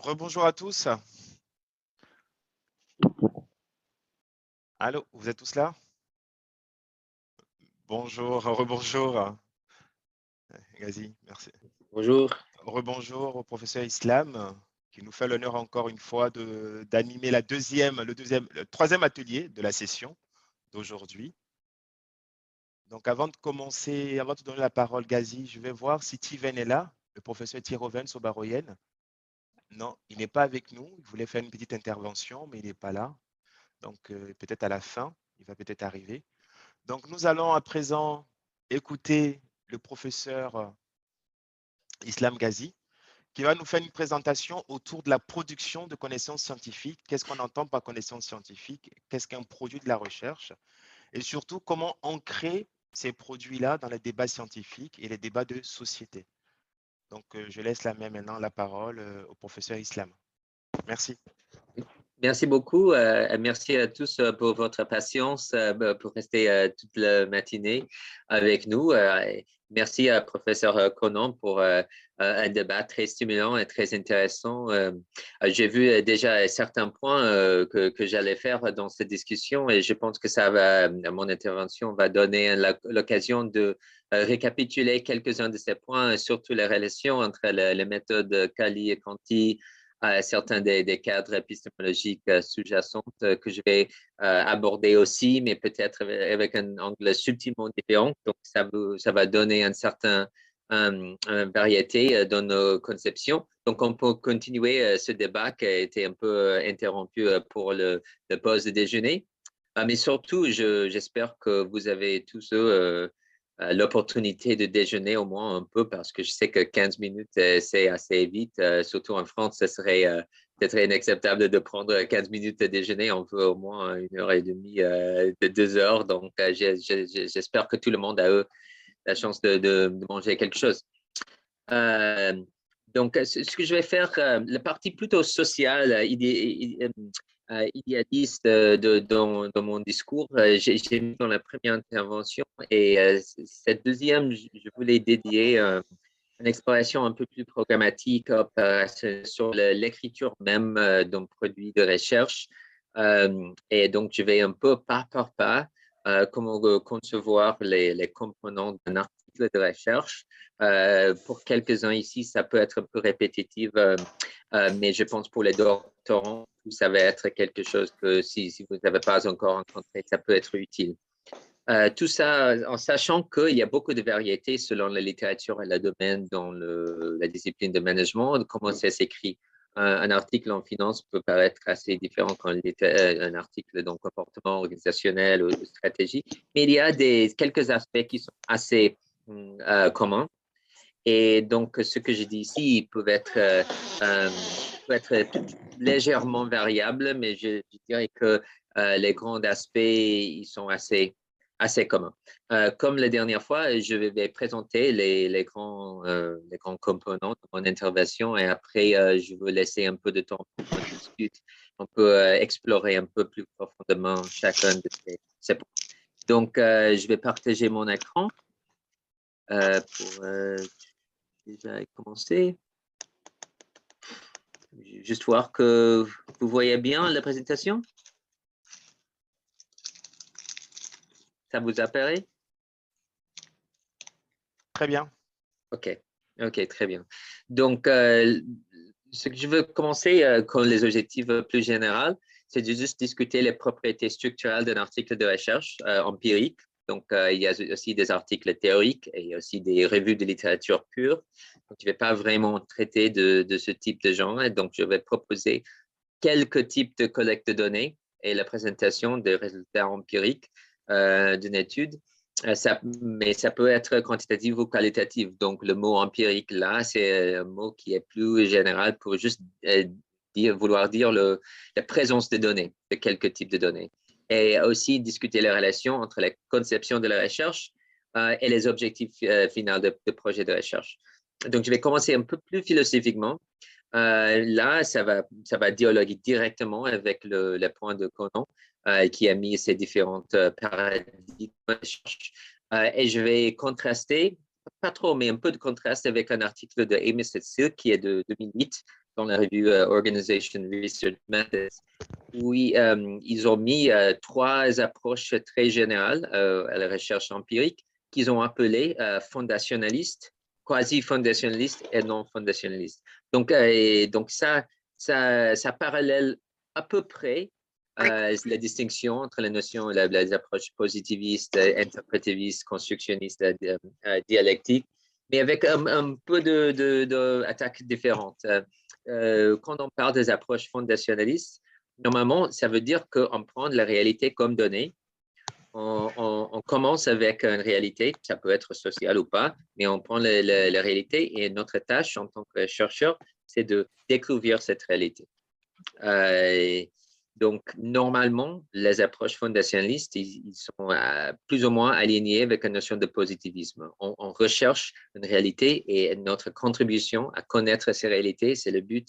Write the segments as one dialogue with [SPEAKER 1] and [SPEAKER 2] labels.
[SPEAKER 1] Rebonjour à tous. Allô, vous êtes tous là? Bonjour, rebonjour. Gazi, merci.
[SPEAKER 2] Bonjour.
[SPEAKER 1] Rebonjour au professeur Islam qui nous fait l'honneur encore une fois d'animer le troisième atelier de la session d'aujourd'hui. Donc avant de commencer, avant de donner la parole, Gazi, je vais voir si Tiven est là, le professeur Thiroven Sobaroyen. Non, il n'est pas avec nous. Il voulait faire une petite intervention, mais il n'est pas là. Donc peut-être à la fin, il va peut-être arriver. Donc, nous allons à présent écouter le professeur Islam Ghazi qui va nous faire une présentation autour de la production de connaissances scientifiques. Qu'est-ce qu'on entend par connaissances scientifiques? Qu'est-ce qu'un produit de la recherche? Et surtout, comment ancrer ces produits-là dans les débats scientifiques et les débats de société. Donc, je laisse maintenant la parole au professeur Islam. Merci.
[SPEAKER 2] Merci beaucoup. Merci à tous pour votre patience, pour rester toute la matinée avec nous. Merci à professeur Conan pour un débat très stimulant et très intéressant. J'ai vu déjà certains points que j'allais faire dans cette discussion et je pense que mon intervention va donner l'occasion de récapituler quelques-uns de ces points, surtout les relations entre les méthodes Kali et Conti, certains des cadres épistémologiques sous-jacents que je vais aborder aussi, mais peut-être avec un angle subtilement différent. Donc, ça va donner une certaine variété dans nos conceptions. Donc, on peut continuer ce débat qui a été un peu interrompu pour le pause de déjeuner. Mais surtout, j'espère que vous avez tous l'opportunité de déjeuner au moins un peu parce que je sais que 15 minutes, c'est assez vite. Surtout en France, ce serait peut-être inacceptable de prendre 15 minutes de déjeuner. On veut au moins 1 heure et demie de 2 heures. Donc, j'espère que tout le monde a eu la chance de manger quelque chose. Donc, ce que je vais faire, la partie plutôt sociale, idéaliste dans mon discours, j'ai mis dans la première intervention et cette deuxième, je voulais dédier une exploration un peu plus programmatique sur l'écriture même d'un produit de recherche. Et donc, je vais un peu pas par pas comment concevoir les composants d'un article de recherche. Pour quelques-uns ici, ça peut être un peu répétitif, mais je pense pour les doctorants, ça va être quelque chose que si vous n'avez pas encore rencontré, ça peut être utile. Tout ça en sachant qu'il y a beaucoup de variétés selon la littérature et le domaine dans la discipline de management, comment ça s'écrit. Un article en finance peut paraître assez différent qu'un article dans comportement organisationnel ou stratégie, mais il y a quelques aspects qui sont assez communs. Et donc, ce que je dis ici peut être légèrement variable, mais je dirais que les grands aspects, ils sont assez communs. Comme la dernière fois, je vais présenter les grands composants de mon intervention et après, je vais laisser un peu de temps pour qu'on discute. On peut explorer un peu plus profondément chacun de ces points. Donc, je vais partager mon écran pour déjà commencer. Juste voir que vous voyez bien la présentation. Ça vous apparaît?
[SPEAKER 1] Très bien.
[SPEAKER 2] OK, très bien. Donc, ce que je veux commencer avec les objectifs plus généraux, c'est de juste discuter les propriétés structurelles d'un article de recherche empirique. Donc, il y a aussi des articles théoriques et aussi des revues de littérature pure. Donc, je ne vais pas vraiment traiter de ce type de genre. Et donc, je vais proposer quelques types de collecte de données et la présentation des résultats empiriques d'une étude. Mais ça peut être quantitatif ou qualitatif. Donc, le mot empirique, là, c'est un mot qui est plus général pour juste vouloir dire la présence de données, de quelques types de données. Et aussi discuter les relations entre la conception de la recherche et les objectifs finaux de projet de recherche. Donc, je vais commencer un peu plus philosophiquement. Là, ça va dialoguer directement avec le point de Conan qui a mis ces différentes paradigmes. Et je vais contraster, pas trop, mais un peu de contraste avec un article de Amos et Silk qui est de 2008 dans la revue Organization Research Methods, où ils ont mis 3 approches très générales à la recherche empirique qu'ils ont appelées fondationnalistes, quasi-fondationnalistes et non fondationnalistes. Donc ça parallèle à peu près la distinction entre les notions, les approches positivistes, interprétivistes, constructionnistes, dialectiques, mais avec un peu d'attaques différentes. Quand on parle des approches fondationalistes, normalement, ça veut dire qu'on prend la réalité comme donnée. On commence avec une réalité, ça peut être sociale ou pas, mais on prend la réalité et notre tâche en tant que chercheur, c'est de découvrir cette réalité. Donc, normalement, les approches fondationalistes, ils sont plus ou moins alignés avec la notion de positivisme. On recherche une réalité et notre contribution à connaître ces réalités, c'est le but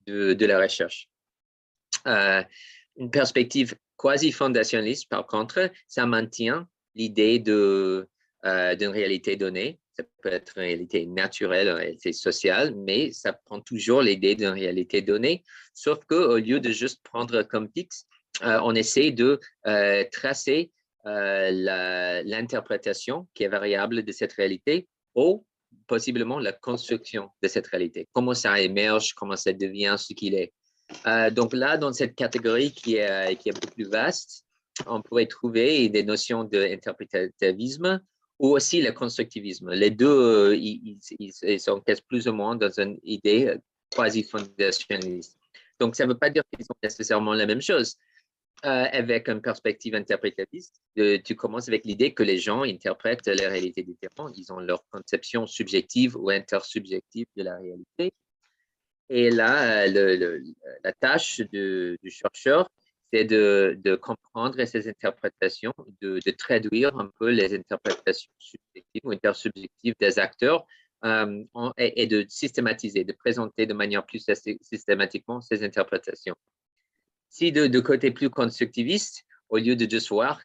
[SPEAKER 2] de la recherche. Une perspective quasi-fondationnaliste, par contre, ça maintient l'idée d'une réalité donnée. Ça peut être une réalité naturelle, une réalité sociale, mais ça prend toujours l'idée d'une réalité donnée, sauf qu'au lieu de juste prendre comme fixe, on essaie de tracer l'interprétation qui est variable de cette réalité ou possiblement la construction de cette réalité. Comment ça émerge, comment ça devient ce qu'il est. Donc là, dans cette catégorie qui est un peu plus vaste, on pourrait trouver des notions d'interprétativisme ou aussi le constructivisme. Les deux, ils sont plus ou moins dans une idée quasi-fondationnaliste. Donc, ça ne veut pas dire qu'ils sont nécessairement la même chose. Avec une perspective interprétativiste, tu commences avec l'idée que les gens interprètent la réalité différemment. Ils ont leur conception subjective ou intersubjective de la réalité. Et là, la tâche du chercheur, c'est de comprendre ces interprétations, de traduire un peu les interprétations subjectives ou intersubjectives des acteurs et de systématiser, de présenter de manière plus systématiquement ces interprétations. Si de côté plus constructiviste, au lieu de juste voir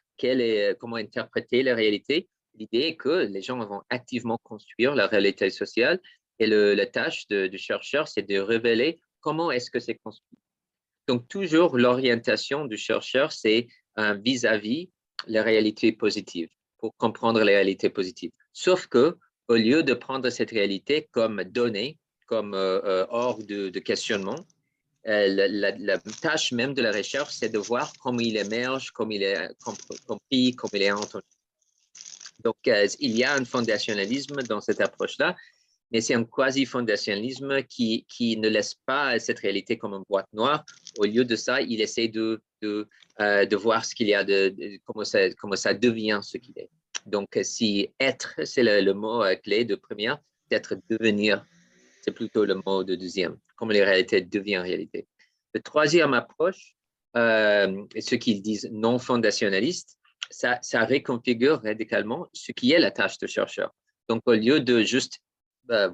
[SPEAKER 2] comment interpréter la réalité, l'idée est que les gens vont activement construire la réalité sociale et la tâche du chercheur, c'est de révéler comment est-ce que c'est construit. Donc, toujours l'orientation du chercheur, c'est vis-à-vis la réalité positive, pour comprendre la réalité positive. Sauf que, au lieu de prendre cette réalité comme donnée, comme hors de questionnement, la tâche même de la recherche, c'est de voir comment il émerge, comment il est compris, comment il est entendu. Donc, il y a un fondationalisme dans cette approche-là, mais c'est un quasi-fondationalisme qui ne laisse pas cette réalité comme une boîte noire. Au lieu de ça, il essaie de voir ce qu'il y a, comment ça devient ce qu'il est. Donc, si être, c'est le mot clé de première, peut-être devenir, c'est plutôt le mot de deuxième, comment les réalités deviennent réalité. Le troisième approche, ce qu'ils disent non fondationaliste, ça reconfigure radicalement ce qui est la tâche de chercheur. Donc, au lieu de juste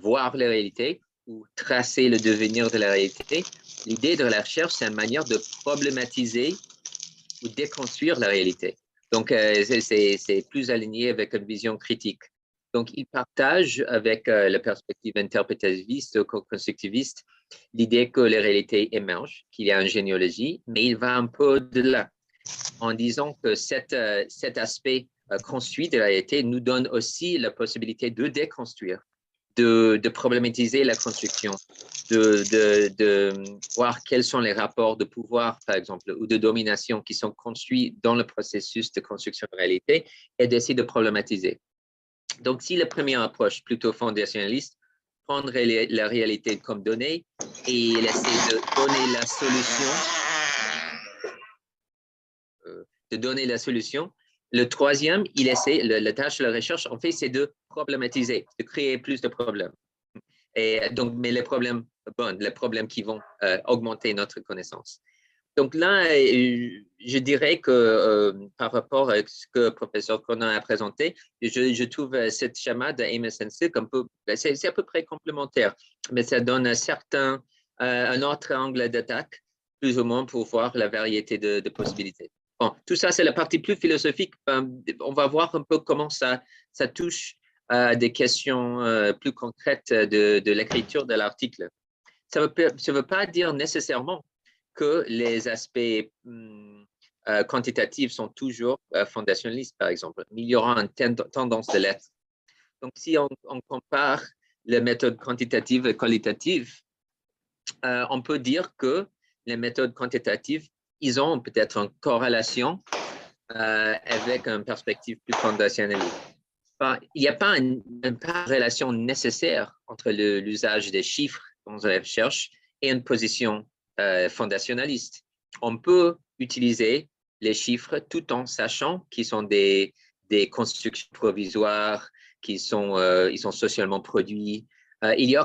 [SPEAKER 2] voir la réalité ou tracer le devenir de la réalité, l'idée de la recherche, c'est une manière de problématiser ou déconstruire la réalité. Donc, c'est plus aligné avec une vision critique. Donc, il partage avec la perspective interprétativiste ou constructiviste l'idée que la réalité émerge, qu'il y a une généalogie, mais il va un peu au-delà en disant que cet aspect construit de la réalité nous donne aussi la possibilité de déconstruire, de problématiser la construction, de voir quels sont les rapports de pouvoir, par exemple, ou de domination qui sont construits dans le processus de construction de réalité et d'essayer de problématiser. Donc, si la première approche, plutôt fondationaliste, prendrait la réalité comme donnée et essayer de donner la solution, le troisième, il essaie, la tâche de la recherche, en fait, c'est de problématiser, de créer plus de problèmes. Et donc, mais les problèmes qui vont augmenter notre connaissance. Donc là, je dirais que par rapport à ce que le professeur Conan a présenté, je trouve cette schéma de Amos and Silk c'est à peu près complémentaire, mais ça donne un autre angle d'attaque, plus ou moins pour voir la variété de possibilités. Bon, tout ça, c'est la partie plus philosophique. On va voir un peu comment ça touche à des questions plus concrètes de l'écriture de l'article. ça ne veut pas dire nécessairement que les aspects quantitatifs sont toujours fondationnalistes, par exemple. Mais il y aura une tendance de l'être. Donc, si on compare les méthodes quantitatives et qualitatives, on peut dire que les méthodes quantitatives, ils ont peut-être une corrélation avec une perspective plus fondationnaliste. Il n'y a pas une relation nécessaire entre l'usage des chiffres dans la recherche et une position fondationnaliste. On peut utiliser les chiffres tout en sachant qu'ils sont des constructions provisoires, ils sont socialement produits. Il n'y a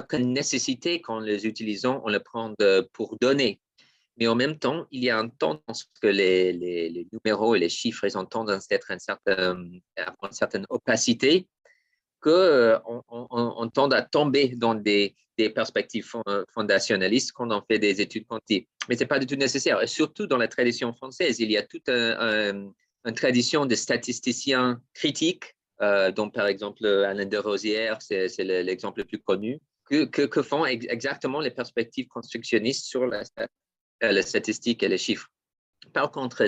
[SPEAKER 2] qu'une nécessité qu'en les utilisant, on le prend pour donner. Mais en même temps, il y a une tendance que les numéros et les chiffres, ils ont tendance d'être à une certaine opacité, qu'on tend à tomber dans des perspectives fondationalistes quand on fait des études quantiques. Mais ce n'est pas du tout nécessaire. Et surtout dans la tradition française, il y a toute une tradition de statisticiens critiques, dont par exemple Alain de Rosière, c'est l'exemple le plus connu, que font exactement les perspectives constructionnistes sur la statistique et les chiffres. Par contre,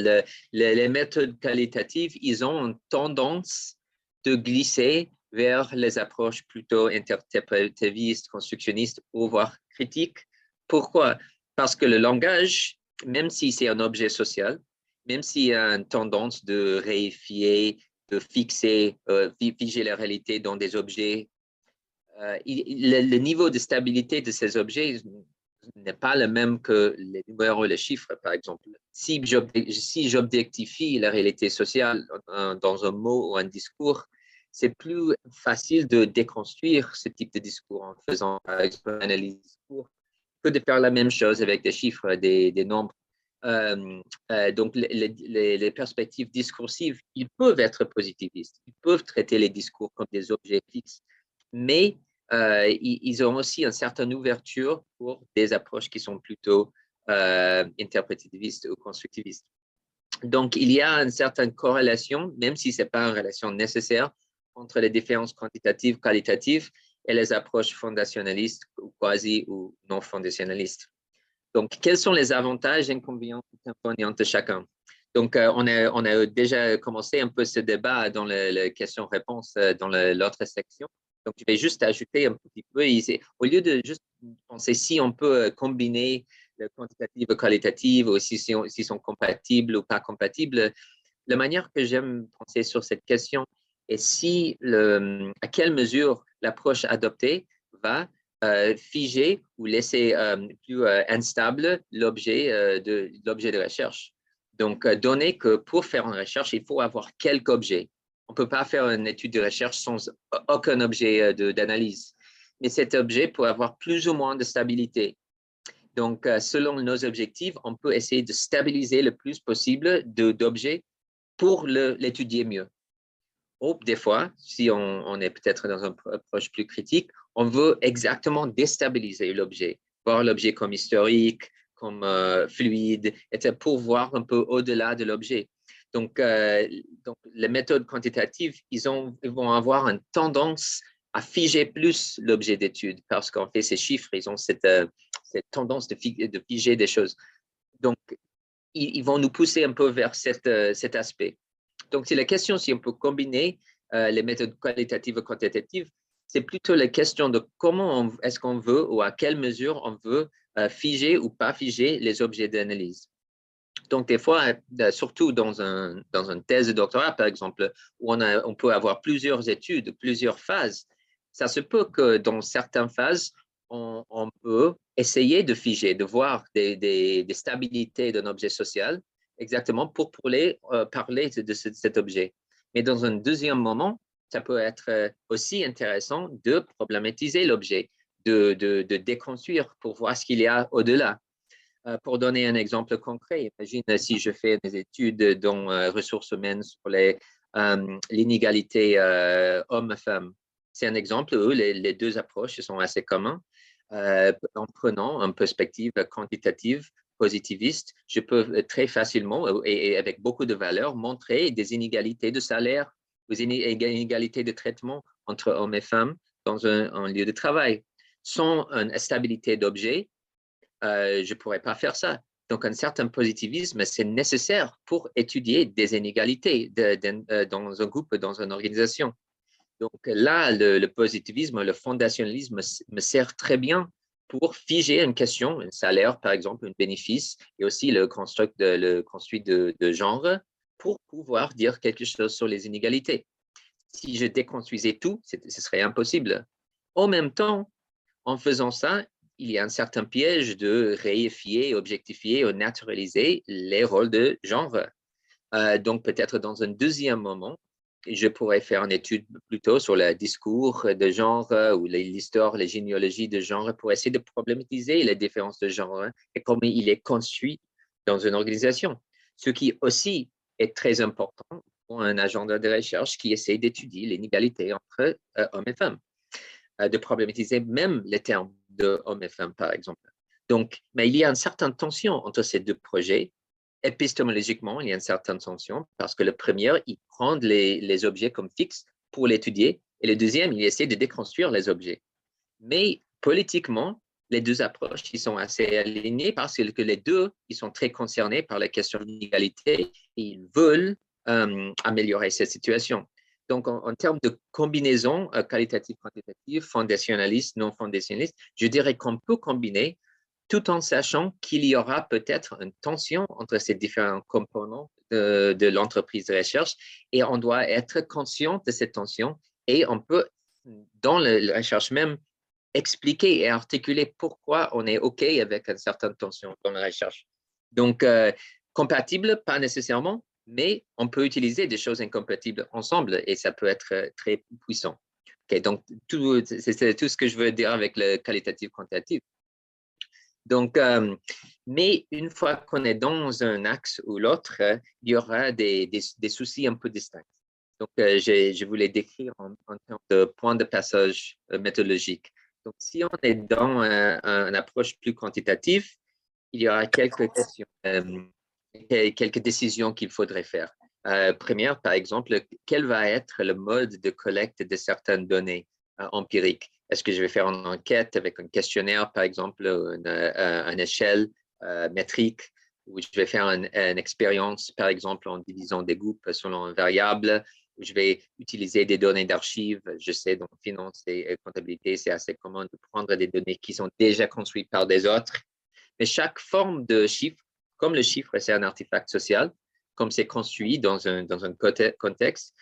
[SPEAKER 2] les méthodes qualitatives, ils ont une tendance de glisser vers les approches plutôt interprétivistes, constructionnistes ou voire critiques. Pourquoi? Parce que le langage, même si c'est un objet social, même s'il y a une tendance de réifier, de fixer, figer la réalité dans des objets, le niveau de stabilité de ces objets n'est pas le même que les numéros et les chiffres, par exemple. Si j'objectifie la réalité sociale dans un mot ou un discours, c'est plus facile de déconstruire ce type de discours en faisant, par exemple, une analyse de discours que de faire la même chose avec des chiffres, des nombres. Donc, les perspectives discursives, ils peuvent être positivistes, ils peuvent traiter les discours comme des objets fixes, mais ils ont aussi une certaine ouverture pour des approches qui sont plutôt interprétivistes ou constructivistes. Donc, il y a une certaine corrélation, même si ce n'est pas une relation nécessaire, entre les différences quantitatives, qualitatives et les approches fondationalistes ou quasi ou non fondationalistes. Donc, quels sont les avantages et inconvénients de chacun? Donc, on a déjà commencé un peu ce débat dans les questions-réponses dans l'autre section. Donc, je vais juste ajouter un petit peu, au lieu de juste penser si on peut combiner le quantitatif et le qualitatif, ou s'ils sont compatibles ou pas compatibles, la manière que j'aime penser sur cette question est à quelle mesure l'approche adoptée va figer ou laisser plus instable l'objet de recherche. Donc, donner que pour faire une recherche, il faut avoir quelques objets. On ne peut pas faire une étude de recherche sans aucun objet d'analyse. Mais cet objet peut avoir plus ou moins de stabilité. Donc, selon nos objectifs, on peut essayer de stabiliser le plus possible d'objets pour l'étudier mieux. Ou des fois, si on est peut-être dans une approche plus critique, on veut exactement déstabiliser l'objet, voir l'objet comme historique, comme fluide, etc., pour voir un peu au-delà de l'objet. Donc, les méthodes quantitatives, ils vont avoir une tendance à figer plus l'objet d'étude parce qu'en fait, ces chiffres, ils ont cette tendance de figer des choses. Donc, ils vont nous pousser un peu vers cet aspect. Donc, c'est la question si on peut combiner les méthodes qualitatives et quantitatives. C'est plutôt la question de comment est-ce qu'on veut ou à quelle mesure on veut figer ou pas figer les objets d'analyse. Donc, des fois, surtout dans une thèse de doctorat, par exemple, où on peut avoir plusieurs études, plusieurs phases, ça se peut que dans certaines phases, on peut essayer de figer, de voir des stabilités d'un objet social, exactement pour parler de cet objet. Mais dans un deuxième moment, ça peut être aussi intéressant de problématiser l'objet, de déconstruire pour voir ce qu'il y a au-delà. Pour donner un exemple concret, imagine si je fais des études dans ressources humaines sur l'inégalité homme-femme. C'est un exemple où les deux approches sont assez communes. En prenant une perspective quantitative, positiviste, je peux très facilement et avec beaucoup de valeur montrer des inégalités de salaire, des inégalités de traitement entre hommes et femmes dans un lieu de travail. sans une stabilité d'objet, je ne pourrais pas faire ça. Donc, un certain positivisme, c'est nécessaire pour étudier des inégalités dans un groupe, dans une organisation. Donc là, le positivisme, le fondationnalisme me sert très bien pour figer une question, un salaire, par exemple, un bénéfice, et aussi le construit de genre, pour pouvoir dire quelque chose sur les inégalités. Si je déconstruisais tout, ce serait impossible. En même temps, en faisant ça, il y a un certain piège de réifier, objectifier ou naturaliser les rôles de genre. Donc, peut-être dans un deuxième moment, je pourrais faire une étude plutôt sur le discours de genre ou l'histoire, la généalogie de genre pour essayer de problématiser les différences de genre et comment il est construit dans une organisation. Ce qui aussi est très important pour un agenda de recherche qui essaie d'étudier l'inégalité entre hommes et femmes, de problématiser même les termes de hommes et femmes, par exemple. Donc, mais il y a une certaine tension entre ces deux projets. Épistémologiquement, il y a une certaine tension parce que le premier, il prend les objets comme fixes pour l'étudier et le deuxième, il essaie de déconstruire les objets. Mais politiquement, les deux approches, ils sont assez alignées parce que les deux, ils sont très concernés par la question de l'égalité et ils veulent améliorer cette situation. Donc, en termes de combinaison qualitative, quantitative, fondationnaliste, non fondationnaliste, je dirais qu'on peut combiner tout en sachant qu'il y aura peut-être une tension entre ces différents composants de l'entreprise de recherche et on doit être conscient de cette tension et on peut, dans la recherche même, expliquer et articuler pourquoi on est OK avec une certaine tension dans la recherche. Donc, compatible, pas nécessairement, mais on peut utiliser des choses incompatibles ensemble et ça peut être très puissant. Okay, donc, c'est tout ce que je veux dire avec le qualitatif-quantitatif. Donc, mais une fois qu'on est dans un axe ou l'autre, il y aura des soucis un peu distincts. Donc, je voulais décrire en termes de point de passage méthodologique. Donc, si on est dans une approche plus quantitative, il y aura quelques questions, quelques décisions qu'il faudrait faire. Première, par exemple, quel va être le mode de collecte de certaines données empiriques? Est-ce que je vais faire une enquête avec un questionnaire, par exemple, une échelle métrique, ou je vais faire une expérience, par exemple, en divisant des groupes selon une variable, où je vais utiliser des données d'archives. Je sais, dans finance et comptabilité, c'est assez commun de prendre des données qui sont déjà construites par des autres. Mais chaque forme de chiffre, comme le chiffre, c'est un artefact social, comme c'est construit dans un contexte,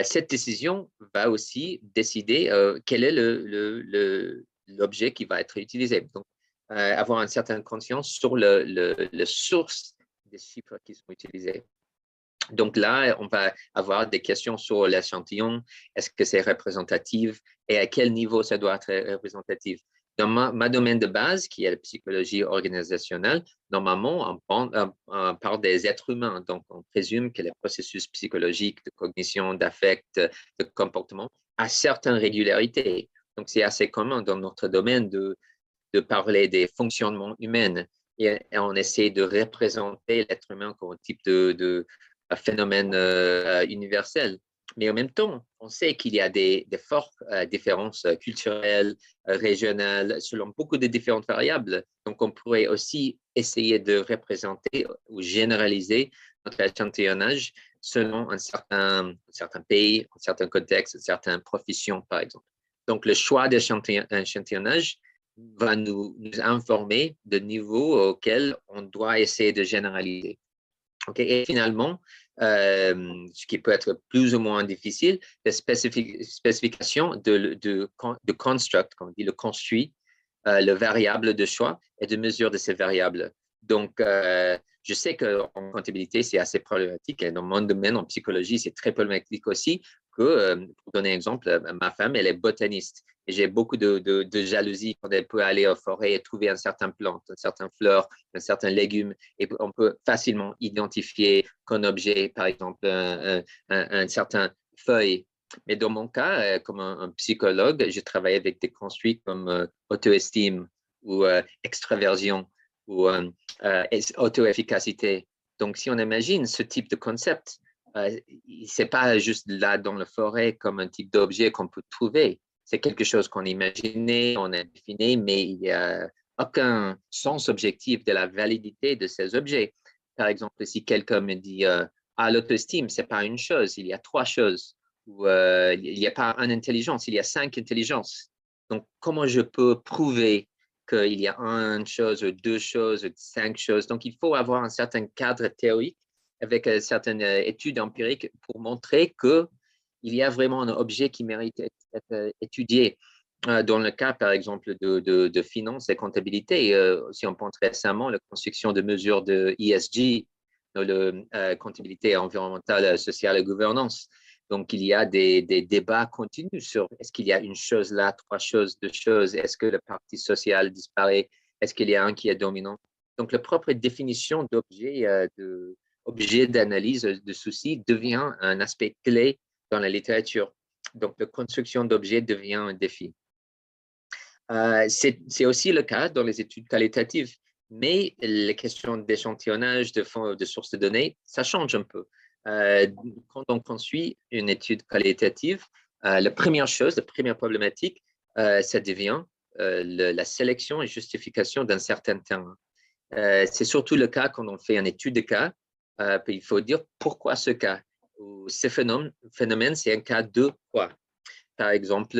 [SPEAKER 2] cette décision va aussi décider quel est l'objet qui va être utilisé. Donc, avoir une certaine conscience sur le source des chiffres qui sont utilisés. Donc là, on va avoir des questions sur l'échantillon. Est-ce que c'est représentatif et à quel niveau ça doit être représentatif? Dans ma domaine de base, qui est la psychologie organisationnelle, normalement, on parle des êtres humains. Donc, on présume que les processus psychologiques de cognition, d'affect, de comportement a certaines régularités. Donc, c'est assez commun dans notre domaine de parler des fonctionnements humains et on essaie de représenter l'être humain comme un type de phénomène universel. Mais en même temps, on sait qu'il y a des fortes différences culturelles, régionales, selon beaucoup de différentes variables. Donc, on pourrait aussi essayer de représenter ou généraliser notre échantillonnage selon un certain pays, un certain contexte, une certaine profession, par exemple. Donc, le choix d'échantillonnage va nous informer du niveau auquel on doit essayer de généraliser. Okay. Et finalement, ce qui peut être plus ou moins difficile, la spécification de construct, comme on dit, le construit, le variable de choix et de mesure de ces variables. Donc, je sais qu'en comptabilité, c'est assez problématique. Et dans mon domaine, en psychologie, c'est très problématique aussi. Pour donner un exemple, ma femme, elle est botaniste. Et j'ai beaucoup de jalousie quand elle peut aller en forêt et trouver un certain plante, un certain fleur, un certain légume. Et on peut facilement identifier qu'un objet, par exemple, un certain feuille. Mais dans mon cas, comme un psychologue, je travaille avec des construits comme auto-estime ou extraversion ou auto-efficacité. Donc, si on imagine ce type de concept, ce n'est pas juste là dans la forêt comme un type d'objet qu'on peut trouver. c'est quelque chose qu'on imaginait, on a défini, mais il n'y a aucun sens objectif de la validité de ces objets. Par exemple, si quelqu'un me dit l'autostime, ce n'est pas une chose, il y a trois choses. Ou il n'y a pas une intelligence, il y a 5 intelligences. Donc, comment je peux prouver qu'il y a une chose, deux choses, 5 choses? Donc, il faut avoir un certain cadre théorique avec certaines études empiriques pour montrer qu'il y a vraiment un objet qui mérite d'être étudié. Dans le cas, par exemple, de finance et comptabilité, si on pense récemment, la construction de mesures de ESG, comptabilité environnementale, sociale et gouvernance. Donc, il y a des débats continus sur est-ce qu'il y a une chose là, trois choses, deux choses, est-ce que le parti social disparaît, est-ce qu'il y a un qui est dominant. Donc, la propre définition d'objet d'analyse de soucis devient un aspect clé dans la littérature. Donc, la construction d'objets devient un défi. C'est aussi le cas dans les études qualitatives, mais les questions d'échantillonnage, de sources de données, ça change un peu. Quand on construit une étude qualitative, la première chose, la première problématique, ça devient la sélection et justification d'un certain terrain. C'est surtout le cas quand on fait une étude de cas, puis il faut dire pourquoi ce cas. Ce phénomène, c'est un cas de quoi. Par exemple,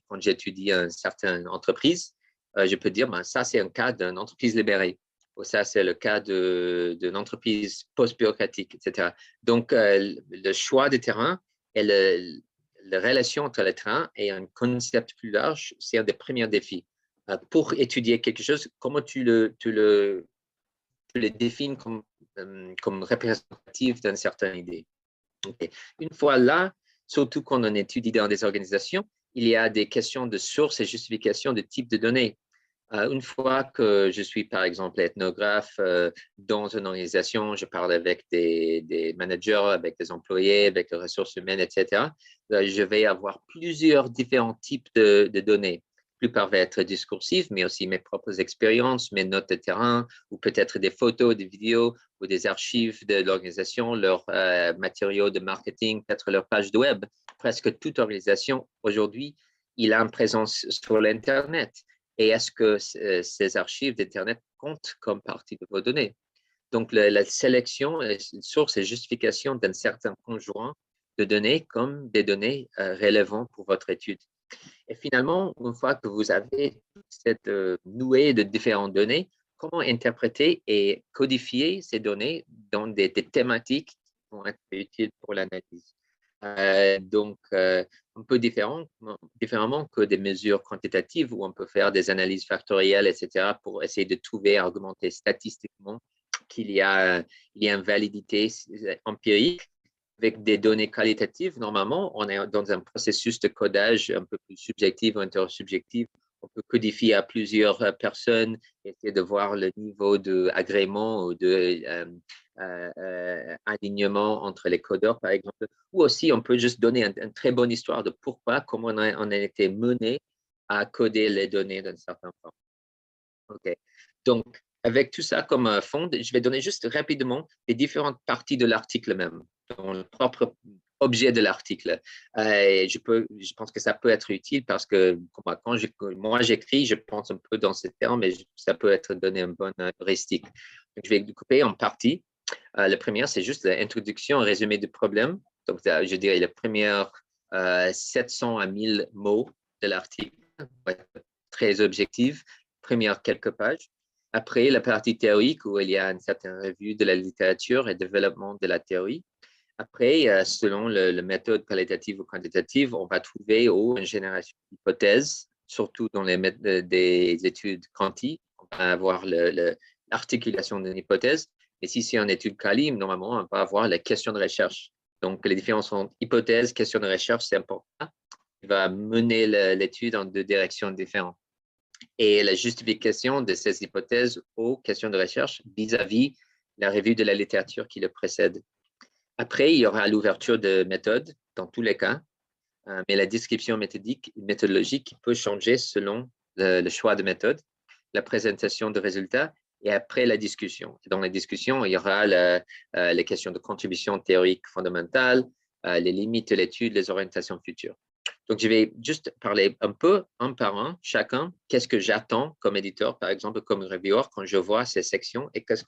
[SPEAKER 2] quand j'étudie une certaine entreprise, je peux dire, ça, c'est un cas d'une entreprise libérée. Ou ça, c'est le cas d'une entreprise post-bureaucratique, etc. Donc, le choix des terrains et la relation entre les terrains et un concept plus large, c'est un des premiers défis. Pour étudier quelque chose, comment tu le définis comme représentatif d'une certaine idée. Okay. Une fois là, surtout quand on étudie dans des organisations, il y a des questions de source et justification de type de données. Une fois que je suis, par exemple, ethnographe dans une organisation, je parle avec des managers, avec des employés, avec les ressources humaines, etc., je vais avoir plusieurs différents types de données. La plupart vont être discursives, mais aussi mes propres expériences, mes notes de terrain, ou peut-être des photos, des vidéos, ou des archives de l'organisation, leurs matériaux de marketing, peut-être leur page de web. Presque toute organisation, aujourd'hui, il a une présence sur l'Internet. Et est-ce que ces archives d'Internet comptent comme partie de vos données? Donc, la sélection, source et justification d'un certain conjoint de données comme des données relevantes pour votre étude. Et finalement, une fois que vous avez cette nouée de différentes données, comment interpréter et codifier ces données dans des thématiques qui vont être utiles pour l'analyse? Donc, un peu différemment que des mesures quantitatives où on peut faire des analyses factorielles, etc., pour essayer de trouver, argumenter statistiquement qu'il y a une validité empirique. Avec des données qualitatives, normalement, on est dans un processus de codage un peu plus subjectif ou intersubjectif. On peut codifier à plusieurs personnes, essayer de voir le niveau d'agrément ou alignement entre les codeurs, par exemple. Ou aussi, on peut juste donner une très bonne histoire de pourquoi, comment on a été mené à coder les données d'une certaine forme. OK. Donc, avec tout ça comme fond, je vais donner juste rapidement les différentes parties de l'article même, dans le propre objet de l'article. Je pense que ça peut être utile parce que quand moi j'écris, je pense un peu dans ces termes, mais ça peut être donné un bon heuristique. Donc, je vais couper en parties. La première, c'est juste l'introduction, un résumé du problème. Donc, je dirais les premières 700 à 1000 mots de l'article, très objectif. Premières quelques pages. Après, la partie théorique où il y a une certaine revue de la littérature et développement de la théorie. Après, selon la méthode qualitative ou quantitative, on va trouver une génération d'hypothèses, surtout dans des études quanti. On va avoir l'articulation d'une hypothèse. Et si c'est une étude quali, normalement, on va avoir la question de recherche. Donc, les différences entre hypothèse, question de recherche, c'est important. Il va mener l'étude en deux directions différentes. Et la justification de ces hypothèses aux questions de recherche vis-à-vis la revue de la littérature qui le précède. Après, il y aura l'ouverture de méthodes dans tous les cas, mais la description méthodologique peut changer selon le choix de méthode, la présentation de résultats et après la discussion. Dans la discussion, il y aura les questions de contribution théorique fondamentale, les limites de l'étude, les orientations futures. Donc, je vais juste parler un peu, un par un, chacun, qu'est-ce que j'attends comme éditeur, par exemple, comme reviewer, quand je vois ces sections et qu'est-ce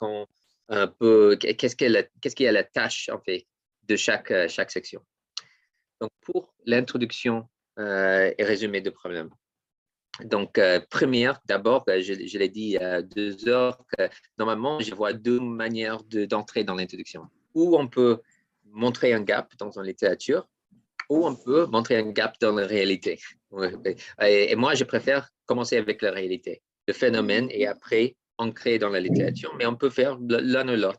[SPEAKER 2] qu'il y a la tâche, en fait, de chaque section. Donc, pour l'introduction et résumé de problème. Donc, première, d'abord, je l'ai dit il y a 2 heures, que normalement, je vois 2 manières d'entrer dans l'introduction. Ou on peut montrer un gap dans une littérature, ou on peut montrer un gap dans la réalité. Et moi, je préfère commencer avec la réalité, le phénomène, et après ancrer dans la littérature, mais on peut faire l'un ou l'autre.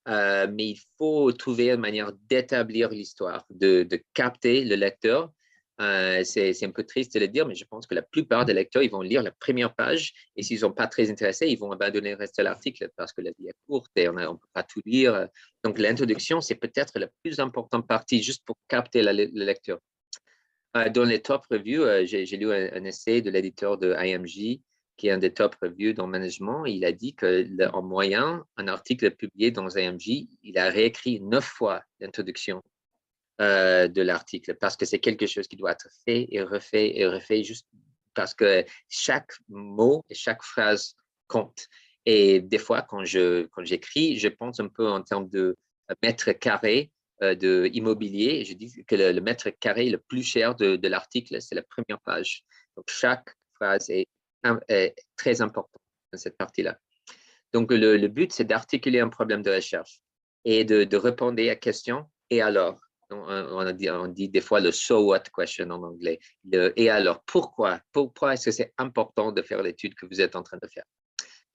[SPEAKER 2] Mais il faut trouver une manière d'établir l'histoire, de capter le lecteur. C'est un peu triste de le dire, mais je pense que la plupart des lecteurs, ils vont lire la première page et s'ils ne sont pas très intéressés, ils vont abandonner le reste de l'article parce que la vie est courte et on ne peut pas tout lire. Donc, l'introduction, c'est peut-être la plus importante partie juste pour capter le lecteur. Dans les top reviews, j'ai lu un essai de l'éditeur de IMG qui est un des top reviews dans le management. Il a dit qu'en moyenne, un article publié dans IMG, il a réécrit 9 fois l'introduction de l'article parce que c'est quelque chose qui doit être fait et refait juste parce que chaque mot et chaque phrase compte. Et des fois, quand j'écris, je pense un peu en termes de mètre carré de immobilier. Je dis que le mètre carré le plus cher de l'article, c'est la première page. Donc, chaque phrase est très importante dans cette partie-là. Donc, le but, c'est d'articuler un problème de recherche et de répondre à la question « et alors ?» On dit des fois le so what question en anglais. Et alors, pourquoi est-ce que c'est important de faire l'étude que vous êtes en train de faire?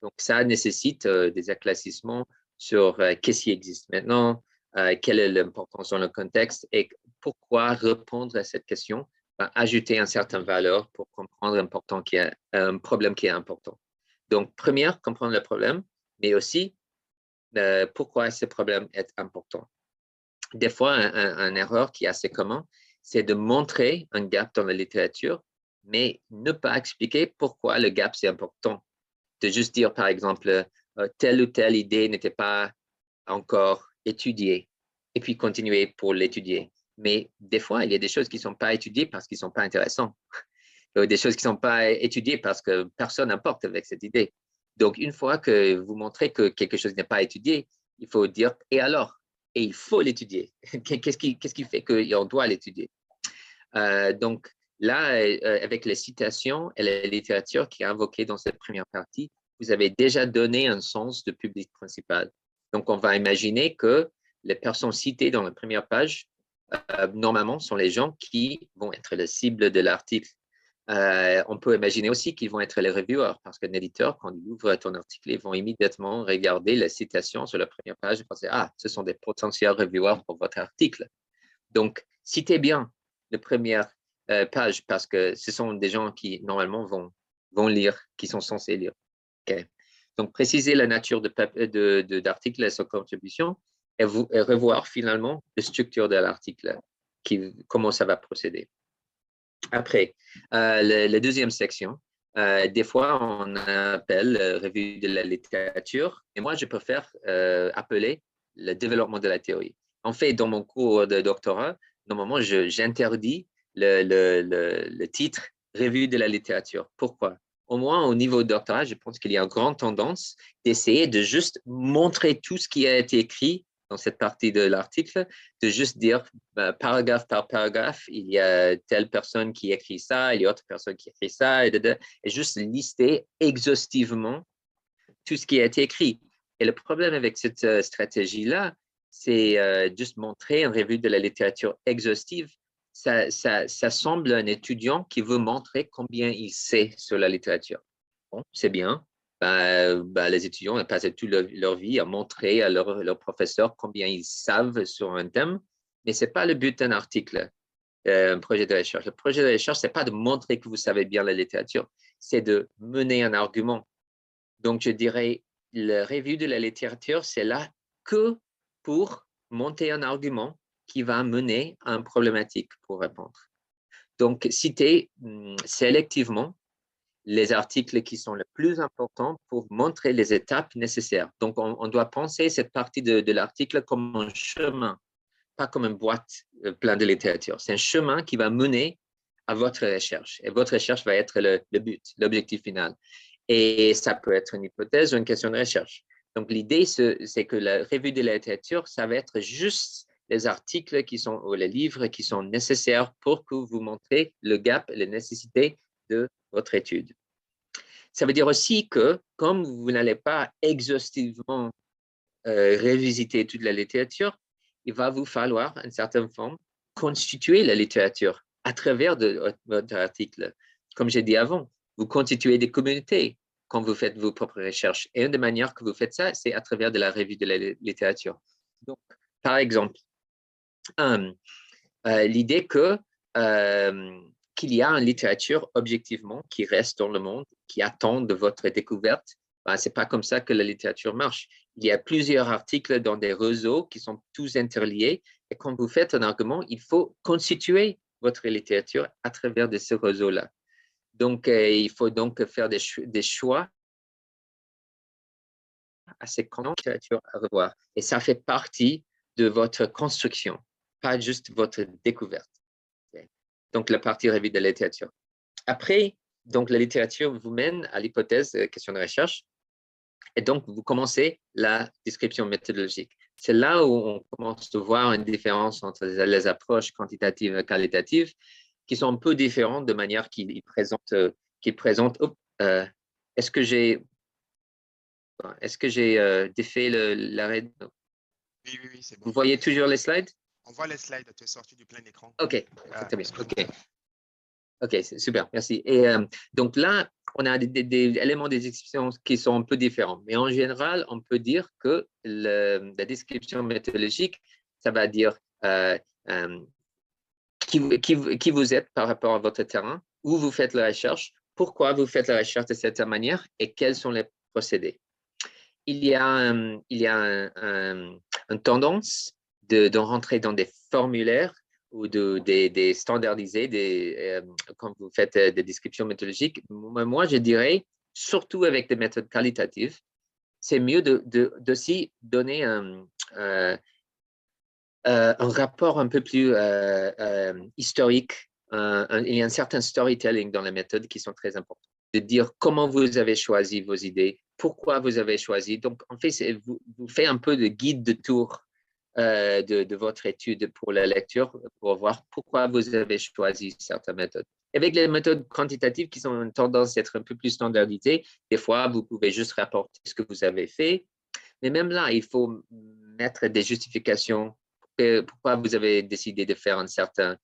[SPEAKER 2] Donc, ça nécessite des éclaircissements sur qu'est-ce qui existe maintenant, quelle est l'importance dans le contexte et pourquoi répondre à cette question, ajouter une certaine valeur pour comprendre un problème qui est important. Donc, première, comprendre le problème, mais aussi pourquoi ce problème est important. Des fois, une erreur qui est assez commune, c'est de montrer un gap dans la littérature, mais ne pas expliquer pourquoi le gap c'est important. De juste dire, par exemple, telle ou telle idée n'était pas encore étudiée, et puis continuer pour l'étudier. Mais des fois, il y a des choses qui ne sont pas étudiées parce qu'ils ne sont pas intéressants. Des choses qui ne sont pas étudiées parce que personne n'importe avec cette idée. Donc, une fois que vous montrez que quelque chose n'est pas étudié, il faut dire « et alors ?» Et il faut l'étudier. Qu'est-ce qui fait qu'on doit l'étudier? Donc, là, avec les citations et la littérature qui est invoquée dans cette première partie, vous avez déjà donné un sens de public principal. Donc, on va imaginer que les personnes citées dans la première page, normalement, sont les gens qui vont être la cible de l'article. On peut imaginer aussi qu'ils vont être les reviewers, parce qu'un éditeur, quand il ouvre ton article, ils vont immédiatement regarder la citation sur la première page et penser « Ah, ce sont des potentiels reviewers pour votre article. » Donc, citez bien la première page, parce que ce sont des gens qui, normalement, vont lire, qui sont censés lire. Okay. Donc, préciser la nature d'article et sa contribution et revoir finalement la structure de l'article, comment ça va procéder. Après, la deuxième section, des fois, on appelle revue de la littérature, et moi, je préfère appeler le développement de la théorie. En fait, dans mon cours de doctorat, normalement, j'interdis le titre revue de la littérature. Pourquoi? Au moins, au niveau de doctorat, je pense qu'il y a une grande tendance d'essayer de juste montrer tout ce qui a été écrit dans cette partie de l'article, de juste dire paragraphe par paragraphe, il y a telle personne qui écrit ça, il y a autre personne qui écrit ça, et juste lister exhaustivement tout ce qui a été écrit. Et le problème avec cette stratégie-là, c'est juste montrer une revue de la littérature exhaustive. Ça semble un étudiant qui veut montrer combien il sait sur la littérature. Bon, c'est bien. Les étudiants ont passé toute leur vie à montrer à leur professeur combien ils savent sur un thème, mais ce n'est pas le but d'un article, un projet de recherche. Le projet de recherche, ce n'est pas de montrer que vous savez bien la littérature, c'est de mener un argument. Donc, je dirais, la revue de la littérature, c'est là que pour monter un argument qui va mener à une problématique pour répondre. Donc, citer sélectivement les articles qui sont les plus importants pour montrer les étapes nécessaires. Donc, on doit penser cette partie de l'article comme un chemin, pas comme une boîte pleine de littérature. C'est un chemin qui va mener à votre recherche. Et votre recherche va être le but, l'objectif final. Et ça peut être une hypothèse ou une question de recherche. Donc, l'idée, c'est que la revue de la littérature, ça va être juste les articles ou les livres qui sont nécessaires pour que vous montrez le gap, les nécessités de votre étude. Ça veut dire aussi que, comme vous n'allez pas exhaustivement revisiter toute la littérature, il va vous falloir, en certaine forme, constituer la littérature à travers votre article. Comme j'ai dit avant, vous constituez des communautés quand vous faites vos propres recherches. Et une des manières que vous faites ça, c'est à travers de la revue de la littérature. Donc, par exemple, l'idée qu'il y a une littérature objectivement qui reste dans le monde, qui attend de votre découverte. Ben, ce n'est pas comme ça que la littérature marche. Il y a plusieurs articles dans des réseaux qui sont tous interliés. Et quand vous faites un argument, il faut constituer votre littérature à travers de ce réseau-là. Donc, il faut donc faire des choix assez grande littérature à revoir. Et ça fait partie de votre construction, pas juste votre découverte. Donc, la partie revue de la littérature. Après, donc, la littérature vous mène à l'hypothèse, question de recherche. Et donc, vous commencez la description méthodologique. C'est là où on commence à voir une différence entre les approches quantitatives et qualitatives qui sont un peu différentes de manière qu'ils présentent. Est-ce que j'ai défait l'arrêt?
[SPEAKER 1] Oui, c'est bon.
[SPEAKER 2] Vous voyez toujours les slides?
[SPEAKER 1] On voit les slides, tu es sorti du plein écran.
[SPEAKER 2] OK, très bien. OK, c'est super, merci. Et donc là, on a des éléments des descriptions qui sont un peu différents. Mais en général, on peut dire que la description méthodologique, ça va dire qui vous êtes par rapport à votre terrain, où vous faites la recherche, pourquoi vous faites la recherche de cette manière et quels sont les procédés. Il y a une tendance de rentrer dans des formulaires ou des standardisés quand vous faites des descriptions méthodologiques. Moi, je dirais, surtout avec des méthodes qualitatives, c'est mieux d'aussi donner un rapport un peu plus historique. Il y a un certain storytelling dans les méthodes qui sont très importants. De dire comment vous avez choisi vos idées, pourquoi vous avez choisi. Donc, en fait, vous faites un peu de guide de tour de votre étude pour la lecture pour voir pourquoi vous avez choisi certaines méthodes. Avec les méthodes quantitatives qui ont une tendance à être un peu plus standardisées, des fois, vous pouvez juste rapporter ce que vous avez fait. Mais même là, il faut mettre des justifications. Pourquoi vous avez décidé de faire une certaine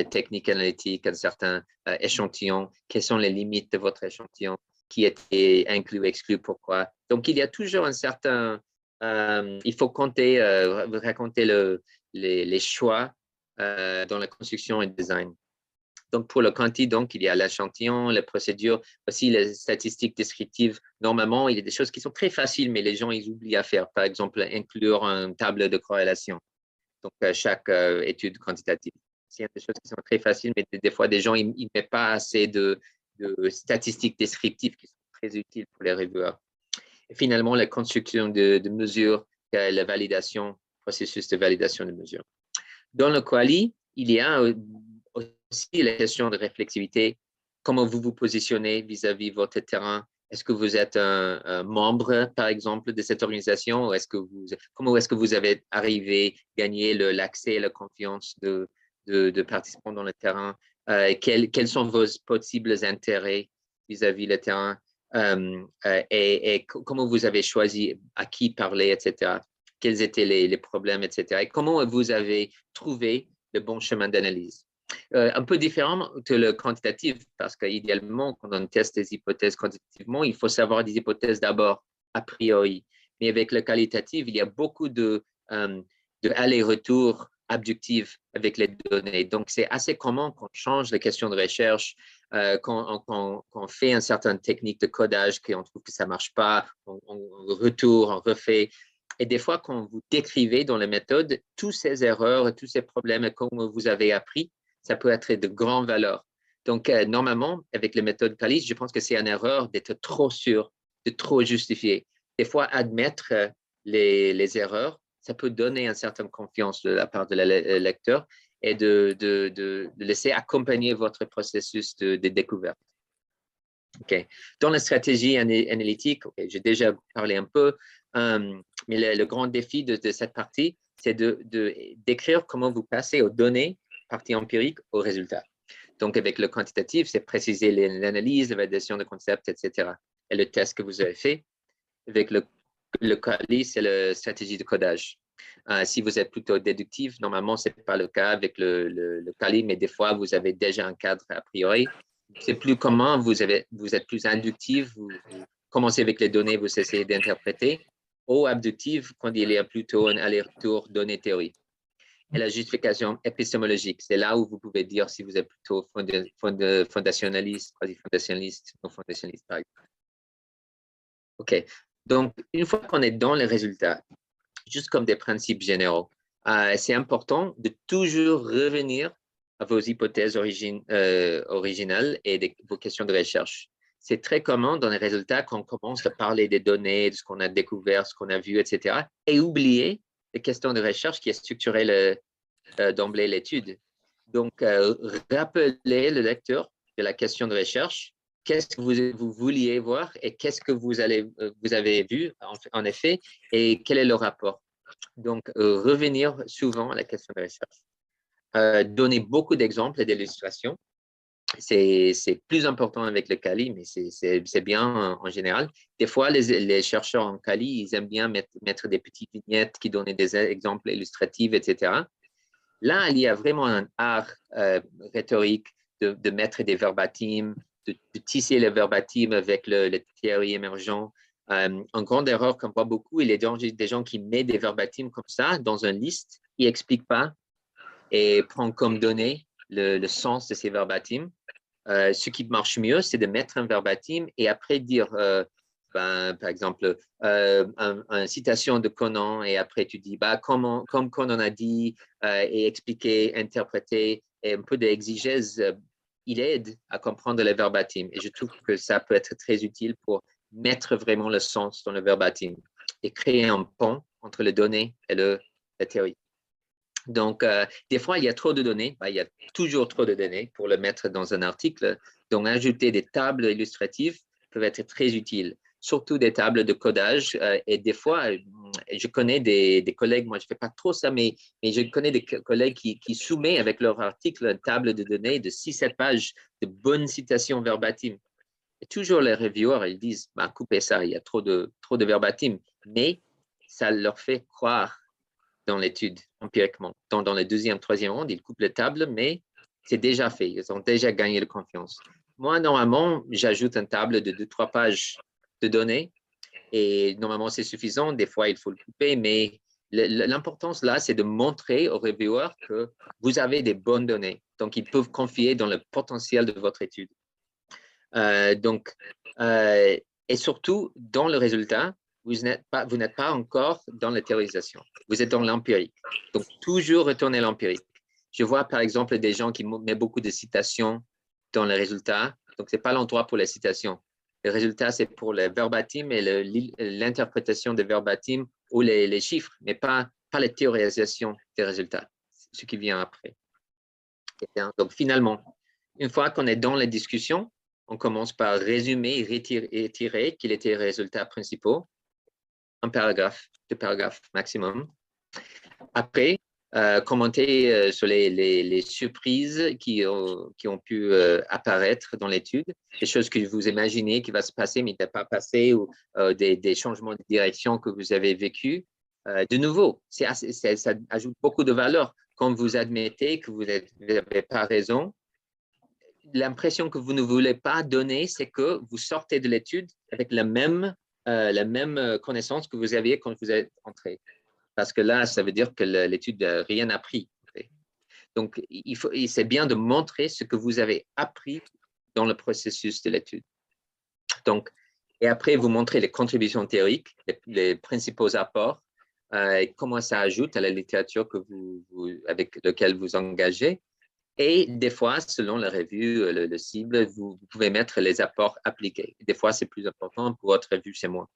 [SPEAKER 2] technique analytique, un certain échantillon, quelles sont les limites de votre échantillon, qui était inclus ou exclu, pourquoi. Donc, il y a toujours un certain... il faut raconter les choix dans la construction et le design. Donc, pour le quanti, donc, il y a l'échantillon, les procédures, aussi les statistiques descriptives. Normalement, il y a des choses qui sont très faciles, mais les gens, ils oublient à faire. Par exemple, inclure une table de corrélation. Donc, chaque étude quantitative. Il y a des choses qui sont très faciles, mais des fois, des gens, ils ne mettent pas assez de statistiques descriptives qui sont très utiles pour les reviewers. Et finalement, la construction de mesures, la validation, processus de validation de mesures. Dans le quali, il y a aussi la question de réflexivité. Comment vous vous positionnez vis-à-vis de votre terrain? Est-ce que vous êtes un membre, par exemple, de cette organisation? Comment est-ce que vous avez arrivé à gagner l'accès et la confiance de participants dans le terrain? Quels sont vos possibles intérêts vis-à-vis du terrain? Et comment vous avez choisi à qui parler, etc. Quels étaient les problèmes, etc. Et comment vous avez trouvé le bon chemin d'analyse. Un peu différent que le quantitatif, parce qu'idéalement, quand on teste des hypothèses quantitativement, il faut savoir des hypothèses d'abord, a priori. Mais avec le qualitatif, il y a beaucoup de aller-retour abductif avec les données. Donc, c'est assez commun qu'on change les questions de recherche, qu'on fait une certaine technique de codage, qu'on trouve que ça ne marche pas, on retourne, on refait. Et des fois, quand vous décrivez dans les méthodes toutes ces erreurs, tous ces problèmes, comme vous avez appris, ça peut être de grande valeur. Donc, normalement, avec les méthodes Qualis, je pense que c'est une erreur d'être trop sûr, de trop justifier. Des fois, admettre les erreurs, ça peut donner une certaine confiance de la part de lecteur. et de laisser accompagner votre processus de découverte. Okay. Dans la stratégie analytique, j'ai déjà parlé un peu, mais le grand défi de cette partie, c'est d'écrire comment vous passez aux données, partie empirique, aux résultats. Donc, avec le quantitatif, c'est préciser l'analyse, la validation de concepts, etc. Et le test que vous avez fait. Avec le quali, c'est la stratégie de codage. Si vous êtes plutôt déductif, normalement, ce n'est pas le cas avec le quali, mais des fois, vous avez déjà un cadre a priori. C'est plus commun, vous êtes plus inductif, vous commencez avec les données, vous essayez d'interpréter, ou abductif, quand il y a plutôt un aller-retour données-théorie. Et la justification épistémologique, c'est là où vous pouvez dire si vous êtes plutôt fondationaliste, quasi-fondationaliste, non fondationaliste, par exemple. OK. Donc, une fois qu'on est dans les résultats, juste comme des principes généraux, c'est important de toujours revenir à vos hypothèses originales et vos questions de recherche. C'est très commun dans les résultats qu'on commence à parler des données, de ce qu'on a découvert, ce qu'on a vu, etc., et oublier les questions de recherche qui a structuré d'emblée l'étude. Donc, rappelez le lecteur de la question de recherche, qu'est-ce que vous vouliez voir et qu'est-ce que vous avez vu, en effet, et quel est le rapport. Donc, revenir souvent à la question de recherche. Donner beaucoup d'exemples et d'illustrations. C'est plus important avec le Kali, mais c'est bien en général. Des fois, les chercheurs en Kali, ils aiment bien mettre des petites vignettes qui donnent des exemples illustratifs, etc. Là, il y a vraiment un art rhétorique de mettre des verbatims, de tisser les verbatims avec le théorie émergent. Une grande erreur qu'on voit beaucoup, il y a des gens qui mettent des verbatims comme ça dans une liste, ils n'expliquent pas et prennent comme données le sens de ces verbatims. Ce qui marche mieux, c'est de mettre un verbatim et après dire, par exemple, une citation de Conan et après tu dis, comme Conan a dit, et expliquer, interpréter, et un peu d'exégèse, il aide à comprendre le verbatim. Et je trouve que ça peut être très utile pour mettre vraiment le sens dans le verbatim et créer un pont entre les données et la théorie. Donc, des fois, il y a trop de données. Il y a toujours trop de données pour le mettre dans un article. Donc, ajouter des tables illustratives peuvent être très utiles, surtout des tables de codage. Et des fois, je connais des collègues, moi, je ne fais pas trop ça, mais je connais des collègues qui soumettent avec leur article une table de données de 6-7 pages de bonnes citations verbatim. Et toujours les reviewers, ils disent, coupez ça, il y a trop de verbatim. Mais ça leur fait croire dans l'étude empiriquement. Dans le deuxième, troisième round, ils coupent les tables, mais c'est déjà fait. Ils ont déjà gagné la confiance. Moi, normalement, j'ajoute une table de 2-3 pages de données et normalement, c'est suffisant. Des fois, il faut le couper, mais l'importance là, c'est de montrer aux reviewers que vous avez des bonnes données. Donc, ils peuvent confier dans le potentiel de votre étude. Et surtout, dans le résultat, vous n'êtes pas encore dans la théorisation. Vous êtes dans l'empirique. Donc, toujours retourner à l'empirique. Je vois, par exemple, des gens qui mettent beaucoup de citations dans les résultats. Donc, ce n'est pas l'endroit pour les citations. Le résultat, c'est pour les verbatim et l'interprétation des verbatim ou les chiffres, mais pas la théorisation des résultats, ce qui vient après. Donc, finalement, une fois qu'on est dans la discussion, on commence par résumer et tirer quels étaient les résultats principaux. Un paragraphe, 2 paragraphes maximum. Après, commenter sur les surprises qui ont pu apparaître dans l'étude, des choses que vous imaginez qui vont se passer mais qui n'ont pas passé, ou des changements de direction que vous avez vécus. De nouveau, ça ajoute beaucoup de valeur quand vous admettez que vous n'avez pas raison. L'impression que vous ne voulez pas donner, c'est que vous sortez de l'étude avec la même connaissance que vous aviez quand vous êtes entré. Parce que là, ça veut dire que l'étude n'a rien appris. Donc, c'est bien de montrer ce que vous avez appris dans le processus de l'étude. Donc, et après, vous montrez les contributions théoriques, les principaux apports, et comment ça ajoute à la littérature avec laquelle vous engagez. Et des fois, selon la revue, le cible, vous pouvez mettre les apports appliqués. Des fois, c'est plus important pour votre revue chez moi.